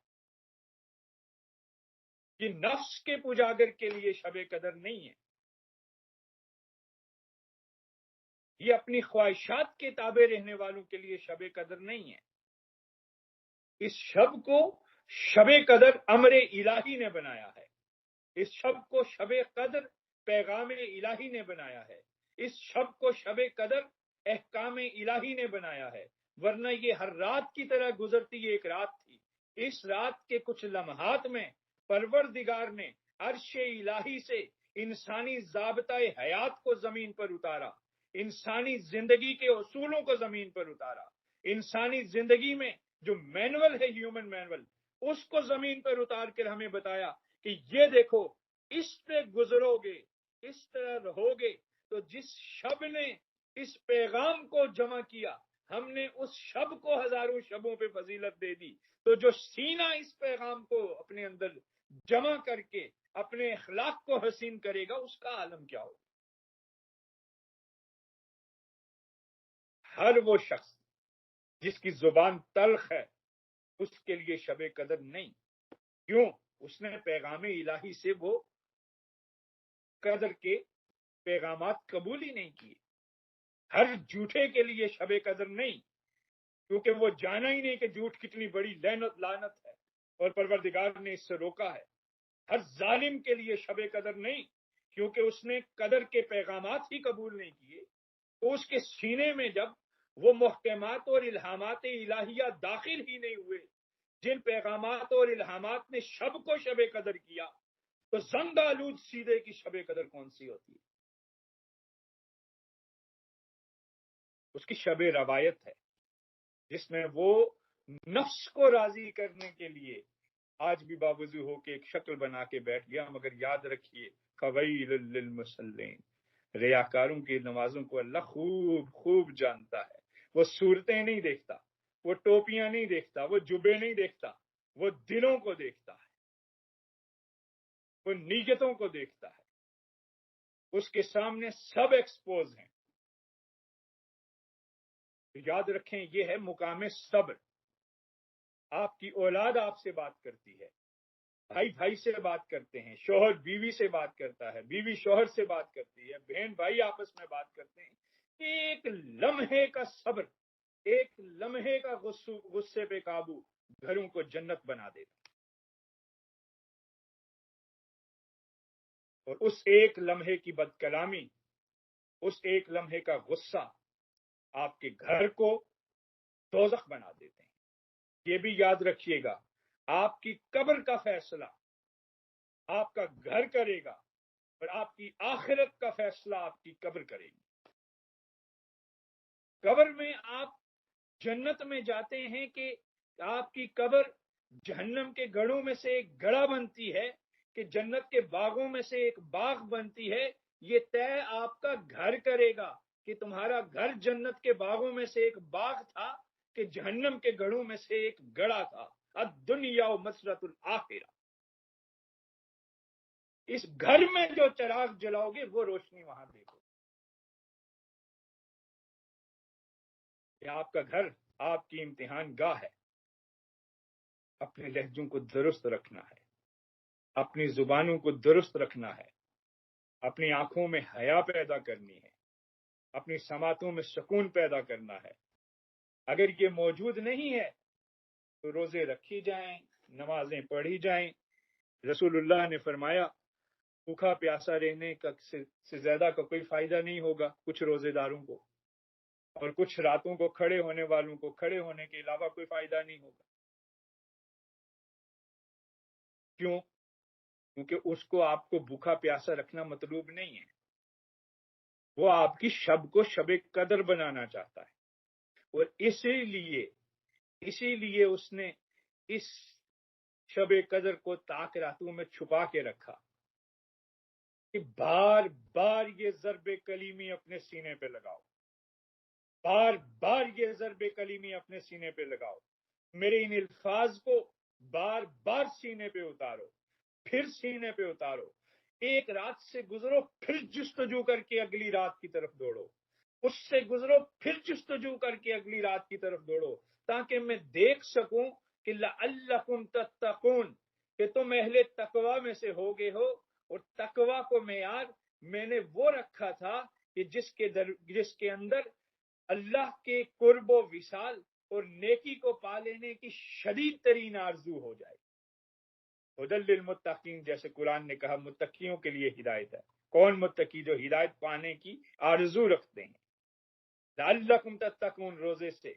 یہ نفس کے پجاگر کے لیے شب قدر نہیں ہے، یہ اپنی خواہشات کے تابع رہنے والوں کے لیے شب قدر نہیں ہے۔ اس شب کو شب قدر امر الہی نے بنایا ہے، اس شب کو شب قدر پیغام الہی نے بنایا ہے، اس شب کو شب قدر احکام الہی نے بنایا ہے، ورنہ یہ ہر رات کی طرح گزرتی ایک رات تھی۔ اس رات کے کچھ لمحات میں پروردگار نے عرش الہی سے انسانی ضابطۂ حیات کو زمین پر اتارا، انسانی زندگی کے اصولوں کو زمین پر اتارا، انسانی زندگی میں جو مینول ہے ہیومن مینول اس کو زمین پر اتار کر ہمیں بتایا کہ یہ دیکھو اس پہ گزرو گے، اس طرح رہو گے، تو جس شب نے اس پیغام کو جمع کیا ہم نے اس شب کو ہزاروں شبوں پہ فضیلت دے دی، تو جو سینہ اس پیغام کو اپنے اندر جمع کر کے اپنے اخلاق کو حسین کرے گا، اس کا عالم کیا ہوگا؟ ہر وہ شخص جس کی زبان تلخ ہے اس کے لیے شب قدر نہیں. کیوں؟ اس نے پیغام الہی سے وہ قدر کے پیغامات قبول ہی نہیں کیے. ہر جھوٹے کے لیے شب قدر نہیں، کیونکہ وہ جانا ہی نہیں کہ جھوٹ کتنی بڑی لعنت ہے اور پروردگار نے اس سے روکا ہے. ہر ظالم کے لیے شب قدر نہیں، کیونکہ اس نے قدر کے پیغامات ہی قبول نہیں کیے. تو اس کے سینے میں جب وہ محکمات اور الہامات الہیہ داخل ہی نہیں ہوئے جن پیغامات اور الہامات نے شب کو شب قدر کیا، تو زنگ آلود سیدھے کی شب قدر کون سی ہوتی ہے؟ اس کی شب روایت ہے، جس میں وہ نفس کو راضی کرنے کے لیے آج بھی باوضو ہو کے ایک شکل بنا کے بیٹھ گیا. مگر یاد رکھیے فویل للمصلین، ریاکاروں کی نمازوں کو اللہ خوب خوب جانتا ہے. وہ صورتیں نہیں دیکھتا، وہ ٹوپیاں نہیں دیکھتا، وہ جبے نہیں دیکھتا، وہ دلوں کو دیکھتا ہے، وہ نیتوں کو دیکھتا ہے. اس کے سامنے سب ایکسپوز ہیں. یاد رکھیں یہ ہے مقام صبر. آپ کی اولاد آپ سے بات کرتی ہے، بھائی بھائی سے بات کرتے ہیں، شوہر بیوی سے بات کرتا ہے، بیوی شوہر سے بات کرتی ہے، بہن بھائی آپس میں بات کرتے ہیں. ایک لمحے کا صبر، ایک لمحے کا غصے پہ قابو گھروں کو جنت بنا دیتا. اور اس ایک لمحے کی بد کلامی، اس ایک لمحے کا غصہ آپ کے گھر کو دوزخ بنا دیتے ہیں. یہ بھی یاد رکھیے گا، آپ کی قبر کا فیصلہ آپ کا گھر کرے گا اور آپ کی آخرت کا فیصلہ آپ کی قبر کرے گی. قبر میں آپ جنت میں جاتے ہیں کہ آپ کی قبر جہنم کے گڑھوں میں سے ایک گڑھا بنتی ہے کہ جنت کے باغوں میں سے ایک باغ بنتی ہے. یہ طے آپ کا گھر کرے گا کہ تمہارا گھر جنت کے باغوں میں سے ایک باغ تھا کہ جہنم کے گڑھوں میں سے ایک گڑھا تھا. الدنیا مسرۃ الآخرہ. اس گھر میں جو چراغ جلاؤ گے وہ روشنی وہاں دیکھو. یہ آپ کا گھر آپ کی امتحان گاہ ہے. اپنے لہجوں کو درست رکھنا ہے، اپنی زبانوں کو درست رکھنا ہے، اپنی آنکھوں میں حیا پیدا کرنی ہے، اپنی سماعتوں میں سکون پیدا کرنا ہے. اگر یہ موجود نہیں ہے تو روزے رکھی جائیں، نمازیں پڑھی جائیں. رسول اللہ نے فرمایا بھوکا پیاسا رہنے سے زیادہ کا کوئی فائدہ نہیں ہوگا کچھ روزے داروں کو، اور کچھ راتوں کو کھڑے ہونے والوں کو کھڑے ہونے کے علاوہ کوئی فائدہ نہیں ہوگا. کیوں؟ کیونکہ اس کو آپ کو بھوکا پیاسا رکھنا مطلوب نہیں ہے. وہ آپ کی شب کو شب قدر بنانا چاہتا ہے. اور اسی لیے اس نے اس شب قدر کو تاک راتوں میں چھپا کے رکھا کہ بار بار یہ ضرب کلیمی اپنے سینے پہ لگاؤ، بار بار یہ ضرب کلیمی اپنے سینے پہ لگاؤ. میرے ان الفاظ کو بار بار سینے پہ اتارو، پھر سینے پہ اتارو. ایک رات سے گزرو پھر جستجو کر کے اگلی رات کی طرف دوڑو، اس سے گزرو پھر جستجو کر کے اگلی رات کی طرف دوڑو، تاکہ میں دیکھ سکوں کہ لعلکم تتقون، کہ تم اہل تقوی میں سے ہوگے ہو. اور تقوی کو معیار میں نے وہ رکھا تھا کہ جس کے اندر اللہ کے قرب و وصال اور نیکی کو پا لینے کی شدید ترین آرزو ہو جائے. ہدی للمتقین، جیسے قرآن نے کہا متقیوں کے لیے ہدایت ہے. کون متقی؟ جو ہدایت پانے کی آرزو رکھتے ہیں. لعلکم تتقون، روزے سے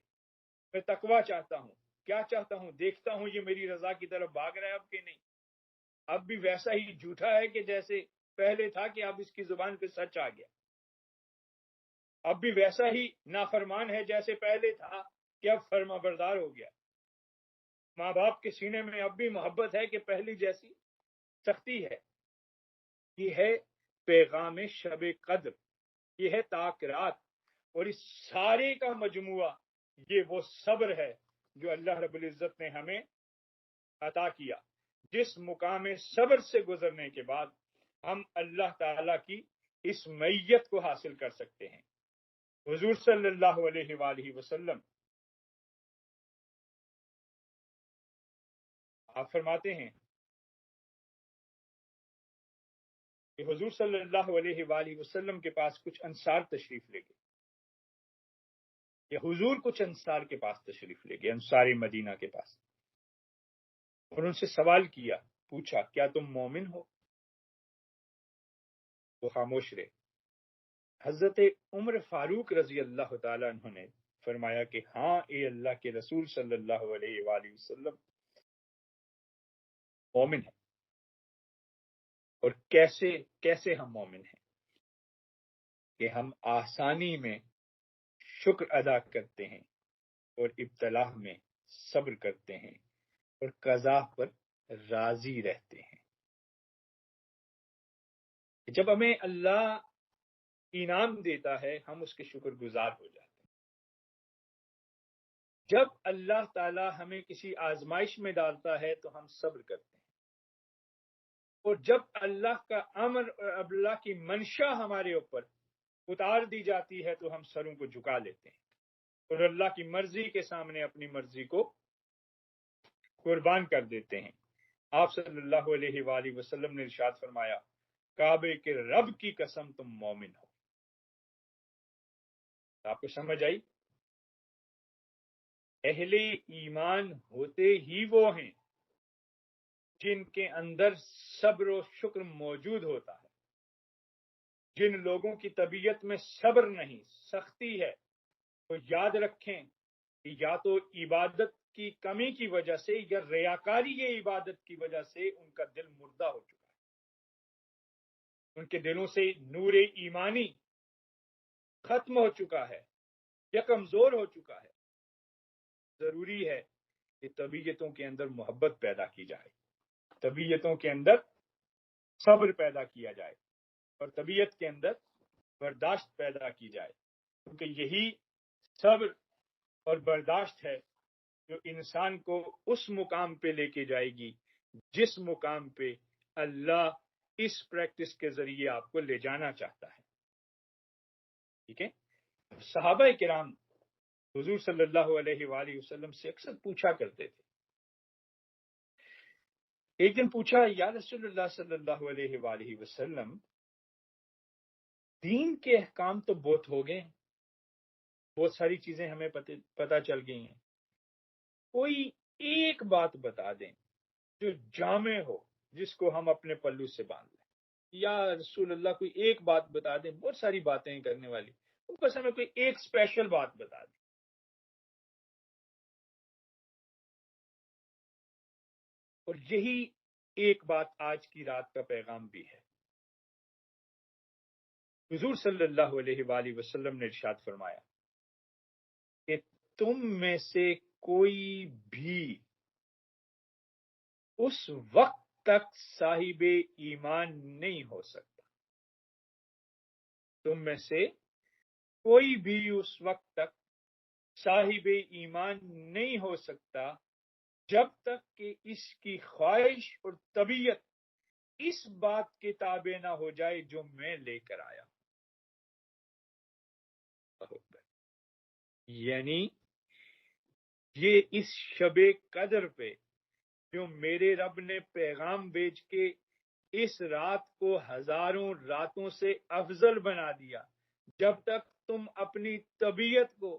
میں تقوی چاہتا ہوں. کیا چاہتا ہوں؟ دیکھتا ہوں یہ میری رضا کی طرف بھاگ رہا ہے اب کہ نہیں. اب بھی ویسا ہی جھوٹا ہے کہ جیسے پہلے تھا کہ اب اس کی زبان پہ سچ آ گیا. اب بھی ویسا ہی نافرمان ہے جیسے پہلے تھا کہ اب فرما بردار ہو گیا. ماں باپ کے سینے میں اب بھی محبت ہے کہ پہلی جیسی سختی ہے. یہ ہے پیغام شب قدر، یہ ہے تاک رات. اور اس سارے کا مجموعہ یہ وہ صبر ہے جو اللہ رب العزت نے ہمیں عطا کیا، جس مقام صبر سے گزرنے کے بعد ہم اللہ تعالی کی اس معیت کو حاصل کر سکتے ہیں۔ حضور صلی اللہ علیہ وآلہ وسلم آپ فرماتے ہیں کہ حضور صلی اللہ علیہ وآلہ وسلم کے پاس کچھ انصار تشریف لے گئے، یا حضور کچھ انصار کے پاس تشریف لے گئے، انصار مدینہ کے پاس، اور ان سے سوال کیا، پوچھا کیا تم مومن ہو؟ وہ خاموش رہے۔ حضرت عمر فاروق رضی اللہ تعالی عنہ نے فرمایا کہ ہاں اے اللہ کے رسول صلی اللہ علیہ وآلہ وسلم، مومن ہے۔ اور کیسے ہم مومن ہیں؟ کہ ہم آسانی میں شکر ادا کرتے ہیں اور ابتلا میں صبر کرتے ہیں اور قضا پر راضی رہتے ہیں۔ جب ہمیں اللہ انعام دیتا ہے ہم اس کے شکر گزار ہو جاتے ہیں۔ جب اللہ تعالی ہمیں کسی آزمائش میں ڈالتا ہے تو ہم صبر کرتے ہیں، اور جب اللہ کا امر اور اللہ کی منشا ہمارے اوپر اتار دی جاتی ہے تو ہم سروں کو جھکا لیتے ہیں اور اللہ کی مرضی کے سامنے اپنی مرضی کو قربان کر دیتے ہیں۔ آپ صلی اللہ علیہ وآلہ وسلم نے ارشاد فرمایا، کعبے کے رب کی قسم تم مومن ہو۔ آپ کو سمجھ آئی؟ اہل ایمان ہوتے ہی وہ ہیں جن کے اندر صبر و شکر موجود ہوتا ہے۔ جن لوگوں کی طبیعت میں صبر نہیں، سختی ہے، تو یاد رکھیں کہ یا تو عبادت کی کمی کی وجہ سے یا ریاکاری عبادت کی وجہ سے ان کا دل مردہ ہو چکا ہے، ان کے دلوں سے نور ایمانی ختم ہو چکا ہے یا کمزور ہو چکا ہے۔ ضروری ہے کہ طبیعتوں کے اندر محبت پیدا کی جائے، طبیعتوں کے اندر صبر پیدا کیا جائے، اور طبیعت کے اندر برداشت پیدا کی جائے، کیونکہ یہی صبر اور برداشت ہے جو انسان کو اس مقام پہ لے کے جائے گی جس مقام پہ اللہ اس پریکٹس کے ذریعے آپ کو لے جانا چاہتا ہے۔ ٹھیک ہے؟ صحابہ کرام حضور صلی اللہ علیہ وآلہ وسلم سے اکثر پوچھا کرتے تھے۔ ایک دن پوچھا، یا رسول اللہ صلی اللہ علیہ وآلہ وسلم، دین کے احکام تو بہت ہو گئے ہیں، بہت ساری چیزیں ہمیں پتہ چل گئی ہیں، کوئی ایک بات بتا دیں جو جامع ہو، جس کو ہم اپنے پلو سے باندھ لیں۔ یا رسول اللہ کوئی ایک بات بتا دیں، بہت ساری باتیں ہیں کرنے والی، بس ہمیں کوئی ایک اسپیشل بات بتا دیں۔ اور یہی ایک بات آج کی رات کا پیغام بھی ہے۔ حضور صلی اللہ علیہ وآلہ وسلم نے ارشاد فرمایا کہ تم میں سے کوئی بھی اس وقت تک صاحب ایمان نہیں ہو سکتا، تم میں سے کوئی بھی اس وقت تک صاحب ایمان نہیں ہو سکتا جب تک کہ اس کی خواہش اور طبیعت اس بات کے تابع نہ ہو جائے جو میں لے کر آیا۔ یعنی یہ اس شب قدر پہ جو میرے رب نے پیغام بھیج کے اس رات کو ہزاروں راتوں سے افضل بنا دیا، جب تک تم اپنی طبیعت کو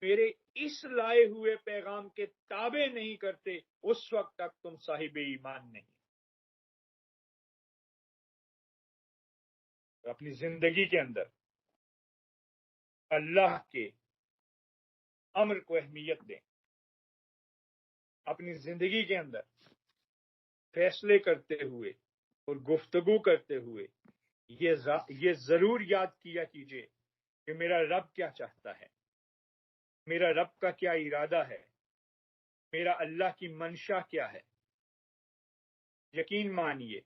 میرے اس لائے ہوئے پیغام کے تابع نہیں کرتے اس وقت تک تم صاحب ایمان نہیں۔ اپنی زندگی کے اندر اللہ کے امر کو اہمیت دیں، اپنی زندگی کے اندر فیصلے کرتے ہوئے اور گفتگو کرتے ہوئے یہ ضرور یاد کیا کیجئے کہ میرا رب کیا چاہتا ہے، میرا رب کا کیا ارادہ ہے، میرا اللہ کی منشا کیا ہے۔ یقین مانیے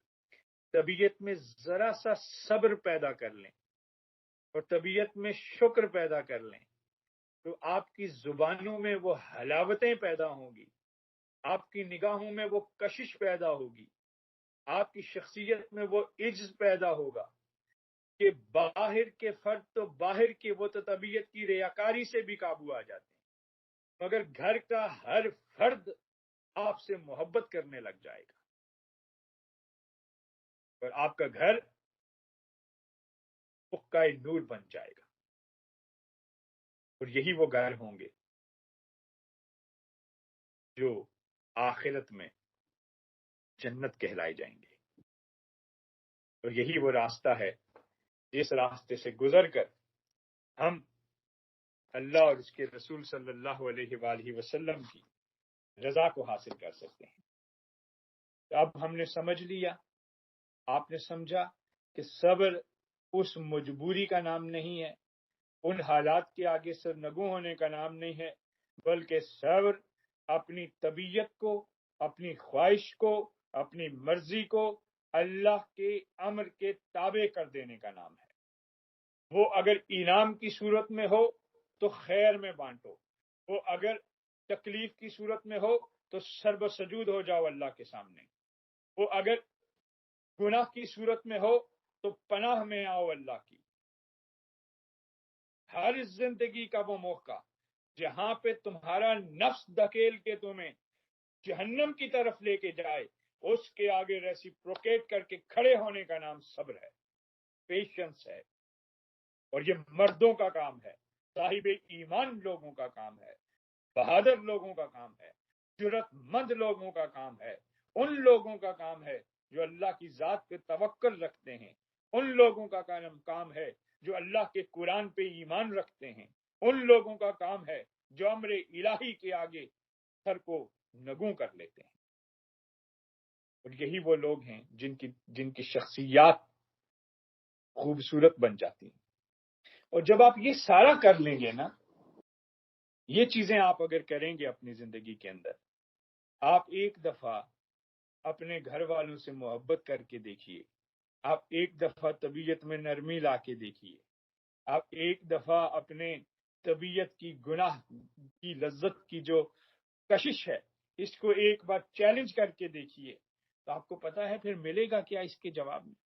طبیعت میں ذرا سا صبر پیدا کر لیں اور طبیعت میں شکر پیدا کر لیں تو آپ کی زبانوں میں وہ حلاوتیں پیدا ہوں گی، آپ کی نگاہوں میں وہ کشش پیدا ہوگی، آپ کی شخصیت میں وہ عجز پیدا ہوگا کہ باہر کے فرد تو باہر کی وہ تو طبیعت کی ریاکاری سے بھی قابو آ جاتے ہیں، مگر گھر کا ہر فرد آپ سے محبت کرنے لگ جائے گا اور آپ کا گھر حقہ نور بن جائے گا، اور یہی وہ گھر ہوں گے جو آخرت میں جنت کہلائے جائیں گے، اور یہی وہ راستہ ہے جس راستے سے گزر کر ہم اللہ اور اس کے رسول صلی اللہ علیہ وآلہ وسلم کی رضا کو حاصل کر سکتے ہیں۔ تو اب ہم نے سمجھ لیا، آپ نے سمجھا کہ صبر اس مجبوری کا نام نہیں ہے، ان حالات کے آگے سرنگوں ہونے کا نام نہیں ہے، بلکہ صبر اپنی طبیعت کو، اپنی خواہش کو، اپنی مرضی کو اللہ کے امر کے تابع کر دینے کا نام ہے۔ وہ اگر انعام کی صورت میں ہو تو خیر میں بانٹو، وہ اگر تکلیف کی صورت میں ہو تو سرب سجود ہو جاؤ اللہ کے سامنے، وہ اگر گناہ کی صورت میں ہو تو پناہ میں آؤ اللہ کی۔ ہر زندگی کا وہ موقع جہاں پہ تمہارا نفس دھکیل کے تمہیں جہنم کی طرف لے کے جائے، اس کے آگے ریسیپروکیٹ کر کے کھڑے ہونے کا نام صبر ہے، پیشنس ہے، اور یہ مردوں کا کام ہے، صاحب ایمان لوگوں کا کام ہے، بہادر لوگوں کا کام ہے، جرأت مند لوگوں کا کام ہے، ان لوگوں کا کام ہے جو اللہ کی ذات پہ توکل رکھتے ہیں، ان لوگوں کا کام ہے جو اللہ کے قرآن پہ ایمان رکھتے ہیں، ان لوگوں کا کام ہے جو امر الہی کے آگے سر کو نگوں کر لیتے ہیں، اور یہی وہ لوگ ہیں جن کی شخصیات خوبصورت بن جاتی ہیں۔ اور جب آپ یہ سارا کر لیں گے نا، یہ چیزیں آپ اگر کریں گے اپنی زندگی کے اندر، آپ ایک دفعہ اپنے گھر والوں سے محبت کر کے دیکھیے، آپ ایک دفعہ طبیعت میں نرمی لا کے دیکھیے، آپ ایک دفعہ اپنے طبیعت کی گناہ کی لذت کی جو کشش ہے اس کو ایک بار چیلنج کر کے دیکھیے، تو آپ کو پتا ہے پھر ملے گا کیا اس کے جواب میں؟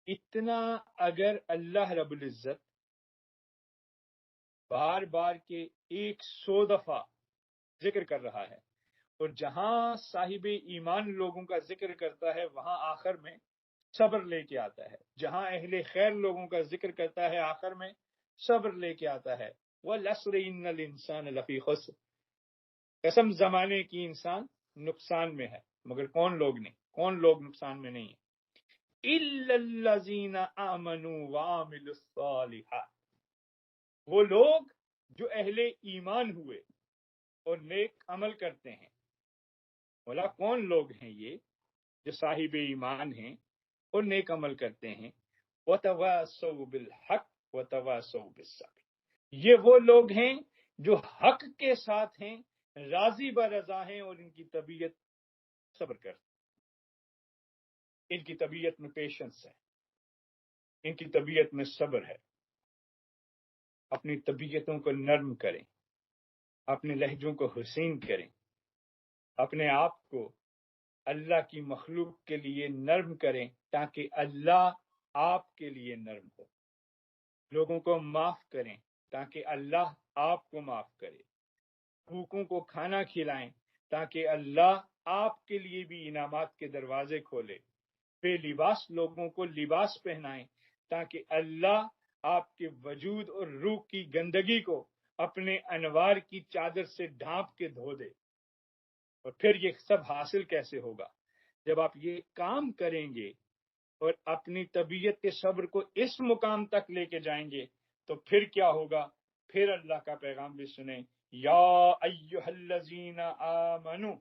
اتنا اگر اللہ رب العزت بار بار کے 100 دفعہ ذکر کر رہا ہے، اور جہاں صاحب ایمان لوگوں کا ذکر کرتا ہے وہاں آخر میں صبر لے کے آتا ہے، جہاں اہل خیر لوگوں کا ذکر کرتا ہے آخر میں صبر لے کے آتا ہے۔ وَالْعَصْرِ إِنَّ الْإِنسَانَ لَفِي خُسْرٍ، قسم زمانے کی انسان نقصان میں ہے، مگر کون لوگ نقصان میں نہیں ہیں؟ إِلَّا الَّذِينَ آمَنُوا وَعَمِلُوا الصَّالِحَاتِ، وہ لوگ جو اہل ایمان ہوئے اور نیک عمل کرتے ہیں۔ بولا کون لوگ ہیں یہ جو صاحب ایمان ہیں اور نیک عمل کرتے ہیں؟ وَتَوَاصَوْا بِالْحَقِّ وَتَوَاصَوْا بِالصَّبْرِ، یہ وہ لوگ ہیں جو حق کے ساتھ ہیں، راضی برضا ہیں، اور ان کی طبیعت صبر کرتی، ان کی طبیعت میں پیشنس ہے، ان کی طبیعت میں صبر ہے۔ اپنی طبیعتوں کو نرم کریں، اپنے لہجوں کو حسین کریں، اپنے آپ کو اللہ کی مخلوق کے لیے نرم کریں تاکہ اللہ آپ کے لیے نرم ہو، لوگوں کو معاف کریں تاکہ اللہ آپ کو معاف کرے، بھوکوں کو کھانا کھلائیں تاکہ اللہ آپ کے لیے بھی انعامات کے دروازے کھولے، بے لباس لوگوں کو لباس پہنائیں تاکہ اللہ آپ کے وجود اور روح کی گندگی کو اپنے انوار کی چادر سے ڈھانپ کے دھو دے۔ اور پھر یہ سب حاصل کیسے ہوگا؟ جب آپ یہ کام کریں گے اور اپنی طبیعت کے صبر کو اس مقام تک لے کے جائیں گے تو پھر کیا ہوگا؟ پھر اللہ کا پیغام بھی سنیں، یا ایھا الذین آمنو،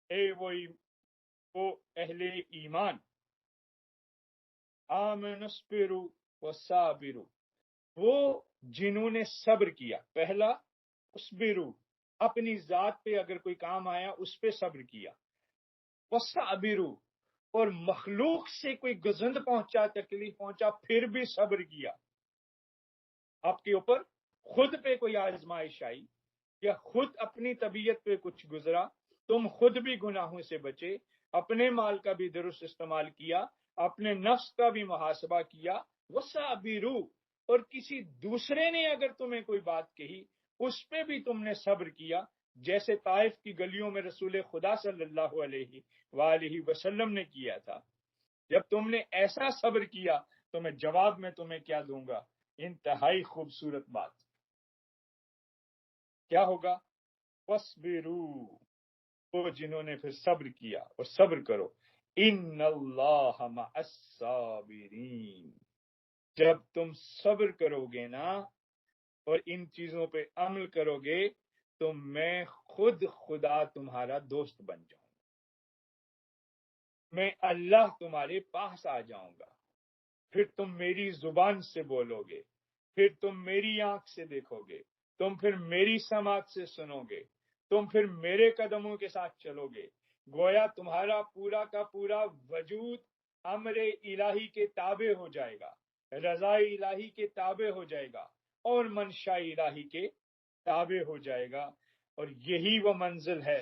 اے وہ اہل ایمان، آمنوا اصبروا وصابروا، وہ جنہوں نے صبر کیا۔ پہلا اصبروا، اپنی ذات پہ اگر کوئی کام آیا اس پہ صبر کیا، وصابروا، اور مخلوق سے کوئی گزند پہنچا، تکلیف پہنچا، پھر بھی صبر کیا۔ آپ کے اوپر خود پہ کوئی آزمائش آئی یا خود اپنی طبیعت پہ کچھ گزرا، تم خود بھی گناہوں سے بچے، اپنے مال کا بھی درست استعمال کیا، اپنے نفس کا بھی محاسبہ کیا، وَصَابِرُوا، اور کسی دوسرے نے اگر تمہیں کوئی بات کہی اس پہ بھی تم نے صبر کیا، جیسے طائف کی گلیوں میں رسول خدا صلی اللہ علیہ وآلہ وسلم نے کیا تھا۔ جب تم نے ایسا صبر کیا تو میں جواب میں تمہیں کیا دوں گا؟ انتہائی خوبصورت بات کیا ہوگا؟ وَاصْبِرُوا، وہ جنہوں نے پھر صبر کیا، اور صبر کرو، ان اللہ مع الصابرین، جب تم صبر کرو گے نا اور ان چیزوں پہ عمل کرو گے تو میں خود خدا تمہارا دوست بن جاؤں گا، میں اللہ تمہارے پاس آ جاؤں گا، پھر تم میری زبان سے بولو گے، پھر تم میری آنکھ سے دیکھو گے، تم پھر میری سماعت سے سنو گے، تم پھر میرے قدموں کے ساتھ چلو گے، گویا تمہارا پورا کا پورا وجود امر الہی کے تابع ہو جائے گا، رضا الہی کے تابع ہو جائے گا، اور منشا الہی کے تابع ہو جائے گا۔ اور یہی وہ منزل ہے،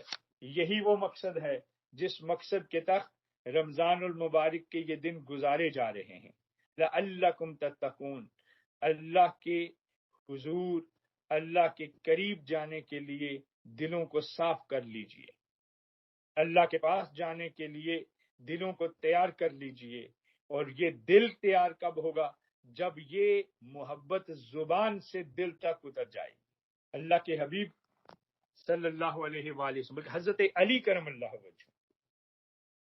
یہی وہ مقصد ہے جس مقصد کے تحت رمضان المبارک کے یہ دن گزارے جا رہے ہیں۔ لعلکم تتقون، اللہ کے حضور، اللہ کے قریب جانے کے لیے دلوں کو صاف کر لیجئے، اللہ کے پاس جانے کے لیے دلوں کو تیار کر لیجئے۔ اور یہ دل تیار کب ہوگا؟ جب یہ محبت زبان سے دل تک اتر جائے گی۔ اللہ کے حبیب صلی اللہ علیہ وآلہ وسلم، حضرت علی کرم اللہ وجہ،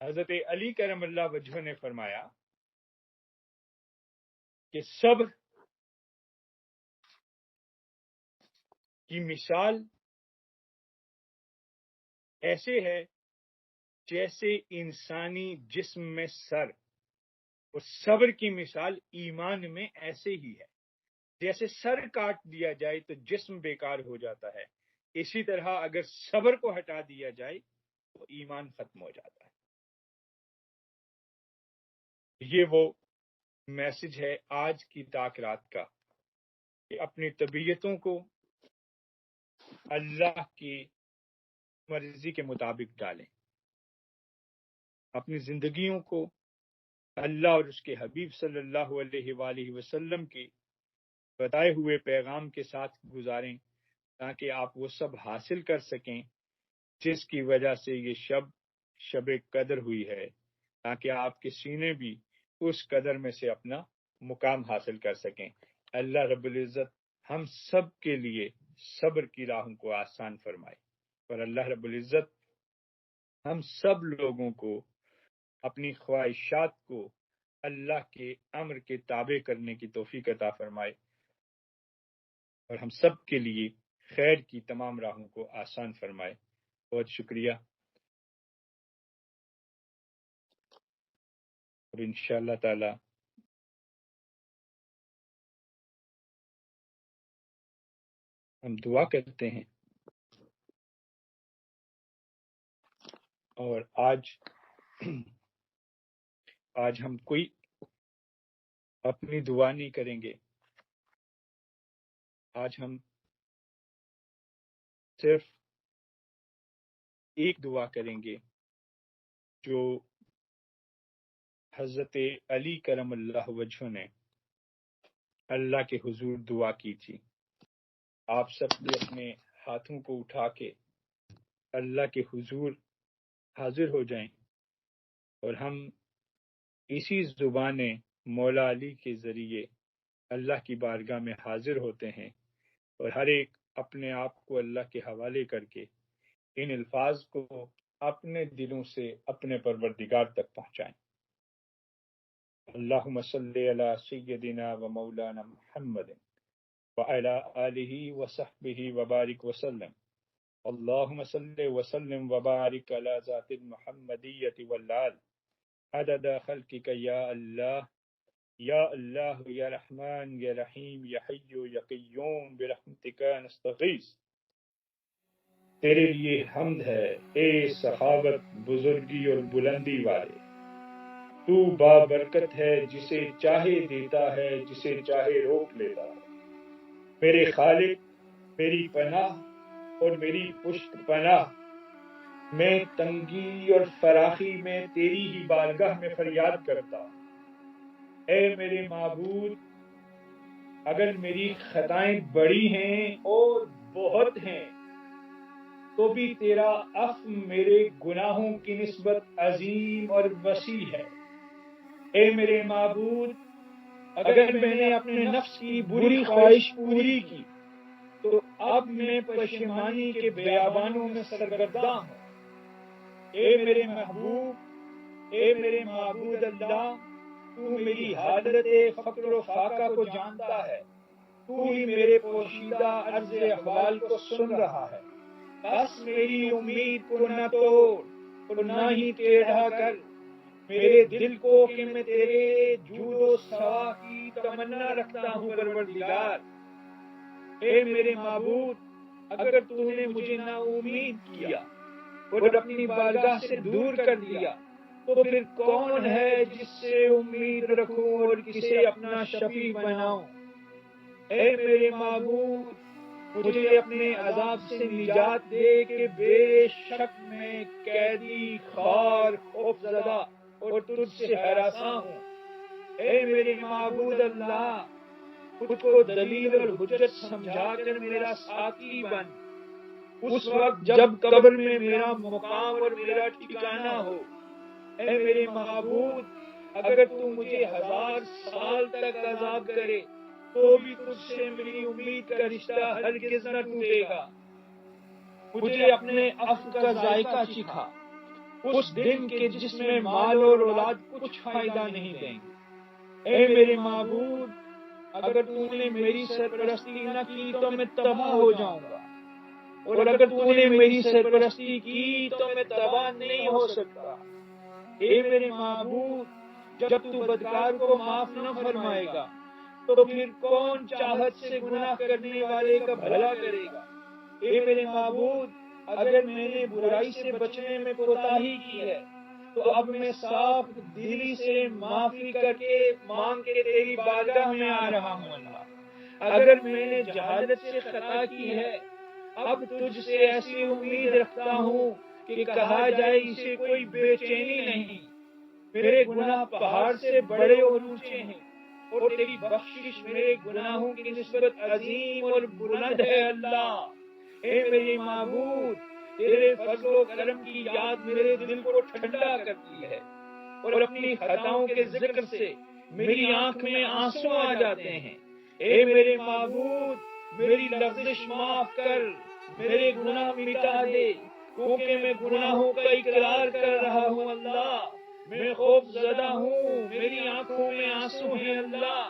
حضرت علی کرم اللہ وجہ نے فرمایا کہ صبر کی مثال ایسے ہے جیسے انسانی جسم میں سر، اور صبر کی مثال ایمان میں ایسے ہی ہے، جیسے سر کاٹ دیا جائے تو جسم بیکار ہو جاتا ہے، اسی طرح اگر صبر کو ہٹا دیا جائے تو ایمان ختم ہو جاتا ہے۔ یہ وہ میسج ہے آج کی تاک رات کا، کہ اپنی طبیعتوں کو اللہ کی مرضی کے مطابق ڈالیں، اپنی زندگیوں کو اللہ اور اس کے حبیب صلی اللہ علیہ وآلہ وسلم کی بتائے ہوئے پیغام کے ساتھ گزاریں، تاکہ آپ وہ سب حاصل کر سکیں جس کی وجہ سے یہ شب قدر ہوئی ہے، تاکہ آپ کے سینے بھی اس قدر میں سے اپنا مقام حاصل کر سکیں۔ اللہ رب العزت ہم سب کے لیے صبر کی راہوں کو آسان فرمائے، اور اللہ رب العزت ہم سب لوگوں کو اپنی خواہشات کو اللہ کے امر کے تابع کرنے کی توفیق عطا فرمائے، اور ہم سب کے لیے خیر کی تمام راہوں کو آسان فرمائے۔ بہت شکریہ، اور انشاءاللہ تعالی ہم دعا کرتے ہیں، اور آج ہم کوئی اپنی دعا نہیں کریں گے، آج ہم صرف ایک دعا کریں گے جو حضرت علی کرم اللہ وجہ نے اللہ کے حضور دعا کی تھی۔ آپ سب بھی اپنے ہاتھوں کو اٹھا کے اللہ کے حضور حاضر ہو جائیں، اور ہم اسی زبان مولا علی کے ذریعے اللہ کی بارگاہ میں حاضر ہوتے ہیں، اور ہر ایک اپنے آپ کو اللہ کے حوالے کر کے ان الفاظ کو اپنے دلوں سے اپنے پروردگار تک پہنچائیں۔ اللہم صلی علی سیدنا و مولانا محمد وعلی آلہ وصحبہ وبارک وسلم۔ اللہم صلی وسلم وبارک علی ذات المحمدیت والآل عدد خلقک یا اللہ، یا اللہ، یا رحمان، یا رحیم، یا حی، یا قیوم، برحمتک نستغیث۔ تیرے لیے حمد ہے اے سخاوت، بزرگی اور بلندی والے، تو بابرکت ہے، جسے چاہے دیتا ہے، جسے چاہے روک لیتا ہے۔ میرے خالق، میری پناہ اور میری پشت پناہ، میں تنگی اور فراخی میں تیری ہی بارگاہ میں فریاد کرتا ہوں۔ اے میرے معبود، اگر میری خطائیں بڑی ہیں اور بہت ہیں تو بھی تیرا عفو میرے گناہوں کی نسبت عظیم اور وسیع ہے۔ اے میرے معبود، اگر میں نے اپنے نفس کی بری خواہش پوری کی تو اب میں پشیمانی کے بیابانوں میں سرگرداں ہوں۔ اے میرے محبوب، اے میرے معبود اللہ، تو میری حالت فقر و فاقہ کو جانتا ہے، تو ہی میرے پوشیدہ عرض احوال کو سن رہا ہے۔ بس میری امید کو نہ توڑ اور نہ ہی ٹیڑھا کر میرے دل کو کہ میں تیرے جود و ثوا کی تمنا رکھتا ہوں پروردگار۔ اے میرے معبود، اگر تو نے مجھے نا امید کیا اور اپنی بارگاہ سے دور کر دیا تو پھر کون ہے جس سے امید رکھوں اور کسے اپنا شفیع بناؤں۔ اے میرے معبود، مجھے اپنے عذاب سے نجات دے کہ بے شک میں قیدی، خوار، خوف زدہ اور تجھ سے ہراساں ہوں۔ اے میرے معبود اللہ، خود کو دلیل اور حجت سمجھا کر میرا ساتھی بن، اس وقت جب قبر میں میرا مقام اور میرا ٹھکانہ ہو۔ اے میرے معبود، اگر تو مجھے 1000 سال تک عذاب کرے تو بھی تجھ سے میری امید کا رشتہ ہرگز نہ ٹوٹے گا۔ مجھے اپنے عفو کا ذائقہ چکھا اس دن کے جس میں مال اور اولاد کچھ فائدہ نہیں دیں گے۔ اے میرے معبود، اگر تو نے میری سرپرستی نہ کی تو میں تباہ ہو جاؤں گا، اور اگر تو نے میری سرپرستی کی تو میں تباہ نہیں ہو سکتا۔ اے میرے معبود، جب تو بدکار کو معاف نہ فرمائے گا تو پھر کون چاہت سے گناہ کرنے والے کا بھلا کرے گا۔ اے میرے معبود، اگر میں نے برائی سے بچنے میں کوتاہی کی ہے تو اب میں صاف دلی سے معافی کر کے مانگ کے تیری بارگاہ میں آ رہا ہوں اللہ۔ اگر میں نے جہالت سے خطا کی ہے اب تجھ سے ایسی امید رکھتا ہوں کہ کہا جائے اسے کوئی بے چینی نہیں۔ میرے گناہ پہاڑ سے بڑے اور اونچے ہیں اور تیری بخشش میرے گناہوں کی نسبت عظیم اور بلند ہے اللہ۔ اے میرے معبود، تیرے فضل و کرم کی یاد میرے دل کو ٹھنڈا کرتی ہے اور اپنی خطاؤں کے ذکر سے میری آنکھ میں آنسو آ جاتے ہیں۔ اے میرے معبود، میری لغزش معاف کر، میرے گناہ مٹا دے، کیونکہ میں گناہوں کا اقرار کر رہا ہوں اللہ۔ میں خوف زدہ ہوں، میری آنکھوں میں آنسو ہیں اللہ۔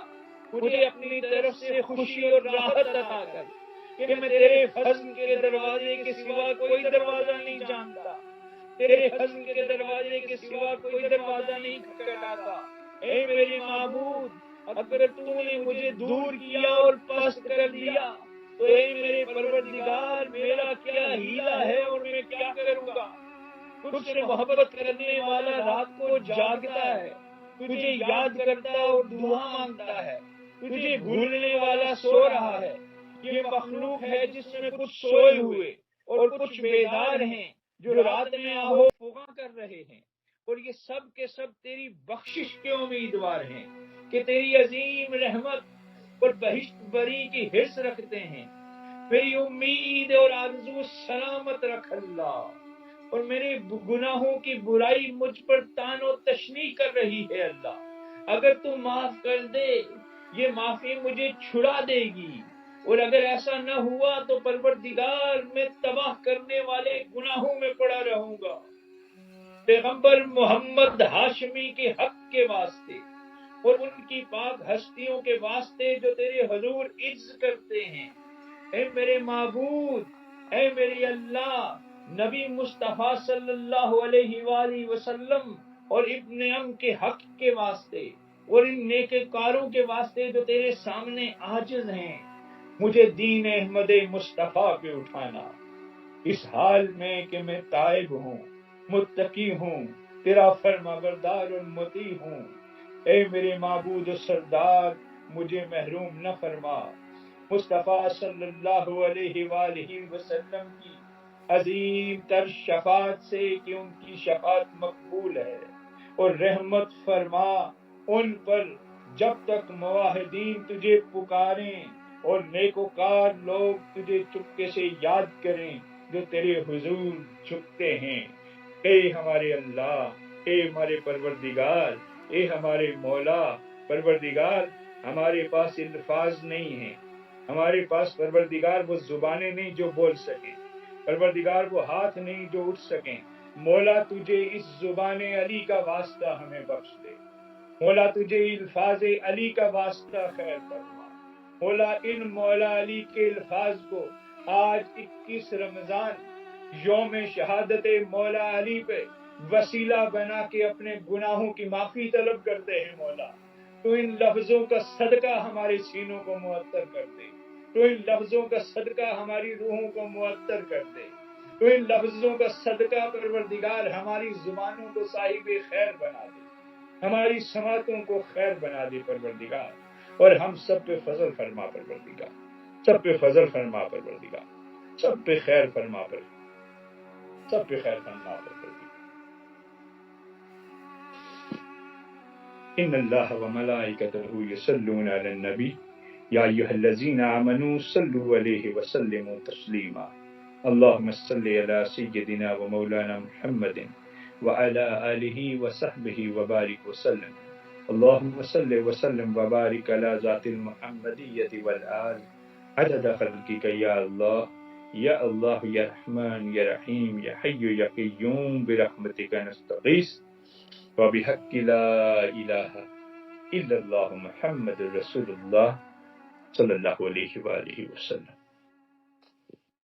مجھے اپنی طرف سے خوشی اور راحت عطا کر کہ میں تیرے فضل کے دروازے کے سوا کوئی دروازہ نہیں جانتا، تیرے فضل کے دروازے کے سوا کوئی دروازہ نہیں کھٹکھٹاتا۔ اے میرے معبود، اگر تو نے مجھے دور کیا اور پست کر دیا تو اے میرے پروردگار، میرا کیا ہیلا ہے اور میں کیا کروں گا۔ تجھ سے محبت کرنے والا رات کو جاگتا ہے، تجھے یاد کرتا اور دعا مانگتا ہے۔ تجھے بھولنے والا سو رہا ہے۔ یہ مخلوق ہے جس میں کچھ سوئے ہوئے اور کچھ بیدار ہیں جو رات میں آہو فغاں کر رہے ہیں، اور یہ سب کے سب تیری بخشش کے امیدوار ہیں کہ تیری عظیم رحمت اور بہشت بری کی حرص رکھتے ہیں۔ میری امید اور آرزو سلامت رکھ اللہ، اور میرے گناہوں کی برائی مجھ پر تان و تشنیع کر رہی ہے اللہ۔ اگر تو معاف کر دے یہ معافی مجھے چھڑا دے گی، اور اگر ایسا نہ ہوا تو پروردگار میں تباہ کرنے والے گناہوں میں پڑا رہوں گا۔ پیغمبر محمد ہاشمی کے حق کے واسطے اور ان کی پاک ہستیوں کے واسطے جو تیرے حضور عز کرتے ہیں، اے میرے معبود، اے میرے اللہ، نبی مصطفیٰ صلی اللہ علیہ وآلہ وسلم اور ابن ام کے حق کے واسطے اور ان نیک کاروں کے واسطے جو تیرے سامنے عاجز ہیں، مجھے دین احمد مصطفیٰ پہ اٹھانا، اس حال میں کہ میں تائب ہوں، متقی ہوں، تیرا فرمانبردار اور مطیع ہوں۔ اے میرے معبود و سردار، مجھے محروم نہ فرما۔ مصطفیٰ صلی اللہ علیہ وآلہ وسلم کی عظیم تر شفاعت سے کہ ان کی شفاعت مقبول ہے، اور رحمت فرما ان پر جب تک موحدین تجھے پکاریں اور نیکوکار لوگ تجھے چپکے سے یاد کریں جو تیرے حضور جھکتے ہیں۔ اے ہمارے اللہ، اے ہمارے پروردگار، اے ہمارے مولا پروردگار، ہمارے پاس الفاظ نہیں ہیں، ہمارے پاس پروردگار وہ زبانیں نہیں جو بول سکیں، پروردگار وہ ہاتھ نہیں جو اٹھ سکیں۔ مولا تجھے اس زبان علی کا واسطہ ہمیں بخش دے، مولا تجھے الفاظ علی کا واسطہ خیر فرما۔ مولا ان مولا علی کے الفاظ کو آج 21 رمضان یوم شہادت مولا علی پہ وسیلہ بنا کے اپنے گناہوں کی معافی طلب کرتے ہیں۔ مولا تو ان لفظوں کا صدقہ ہمارے سینوں کو معطر کر دے، تو ان لفظوں کا صدقہ ہماری روحوں کو معطر کر دے، تو ان لفظوں کا صدقہ پروردگار ہماری زبانوں کو صاحب خیر بنا دے، ہماری سماعتوں کو خیر بنا دے پروردگار، اور ہم سب پہ فضل فرما پروردگار، سب پہ فضل فرما پروردگار، سب پہ خیر فرما پروردگار، سب پہ خیر فرما پروردگار۔ ان اللہ وملائکتہ یصلون علی النبی یا ایھا الذین آمنوا صلوا علیہ وسلموا تسلیما اللہم صل علی سیدنا و مولانا محمد وعلی آلہ وصحبہ وبارک وسلم اللہم صل وسلم وبارک علی ذات المحمدیۃ والآل عدد خلقک یا اللہ یا رحمن یا رحیم یا حی یا قیوم برحمتک نستغیث وبحق لا الہ الا اللہ محمد رسول اللہ صلی اللہ علیہ وآلہ وسلم۔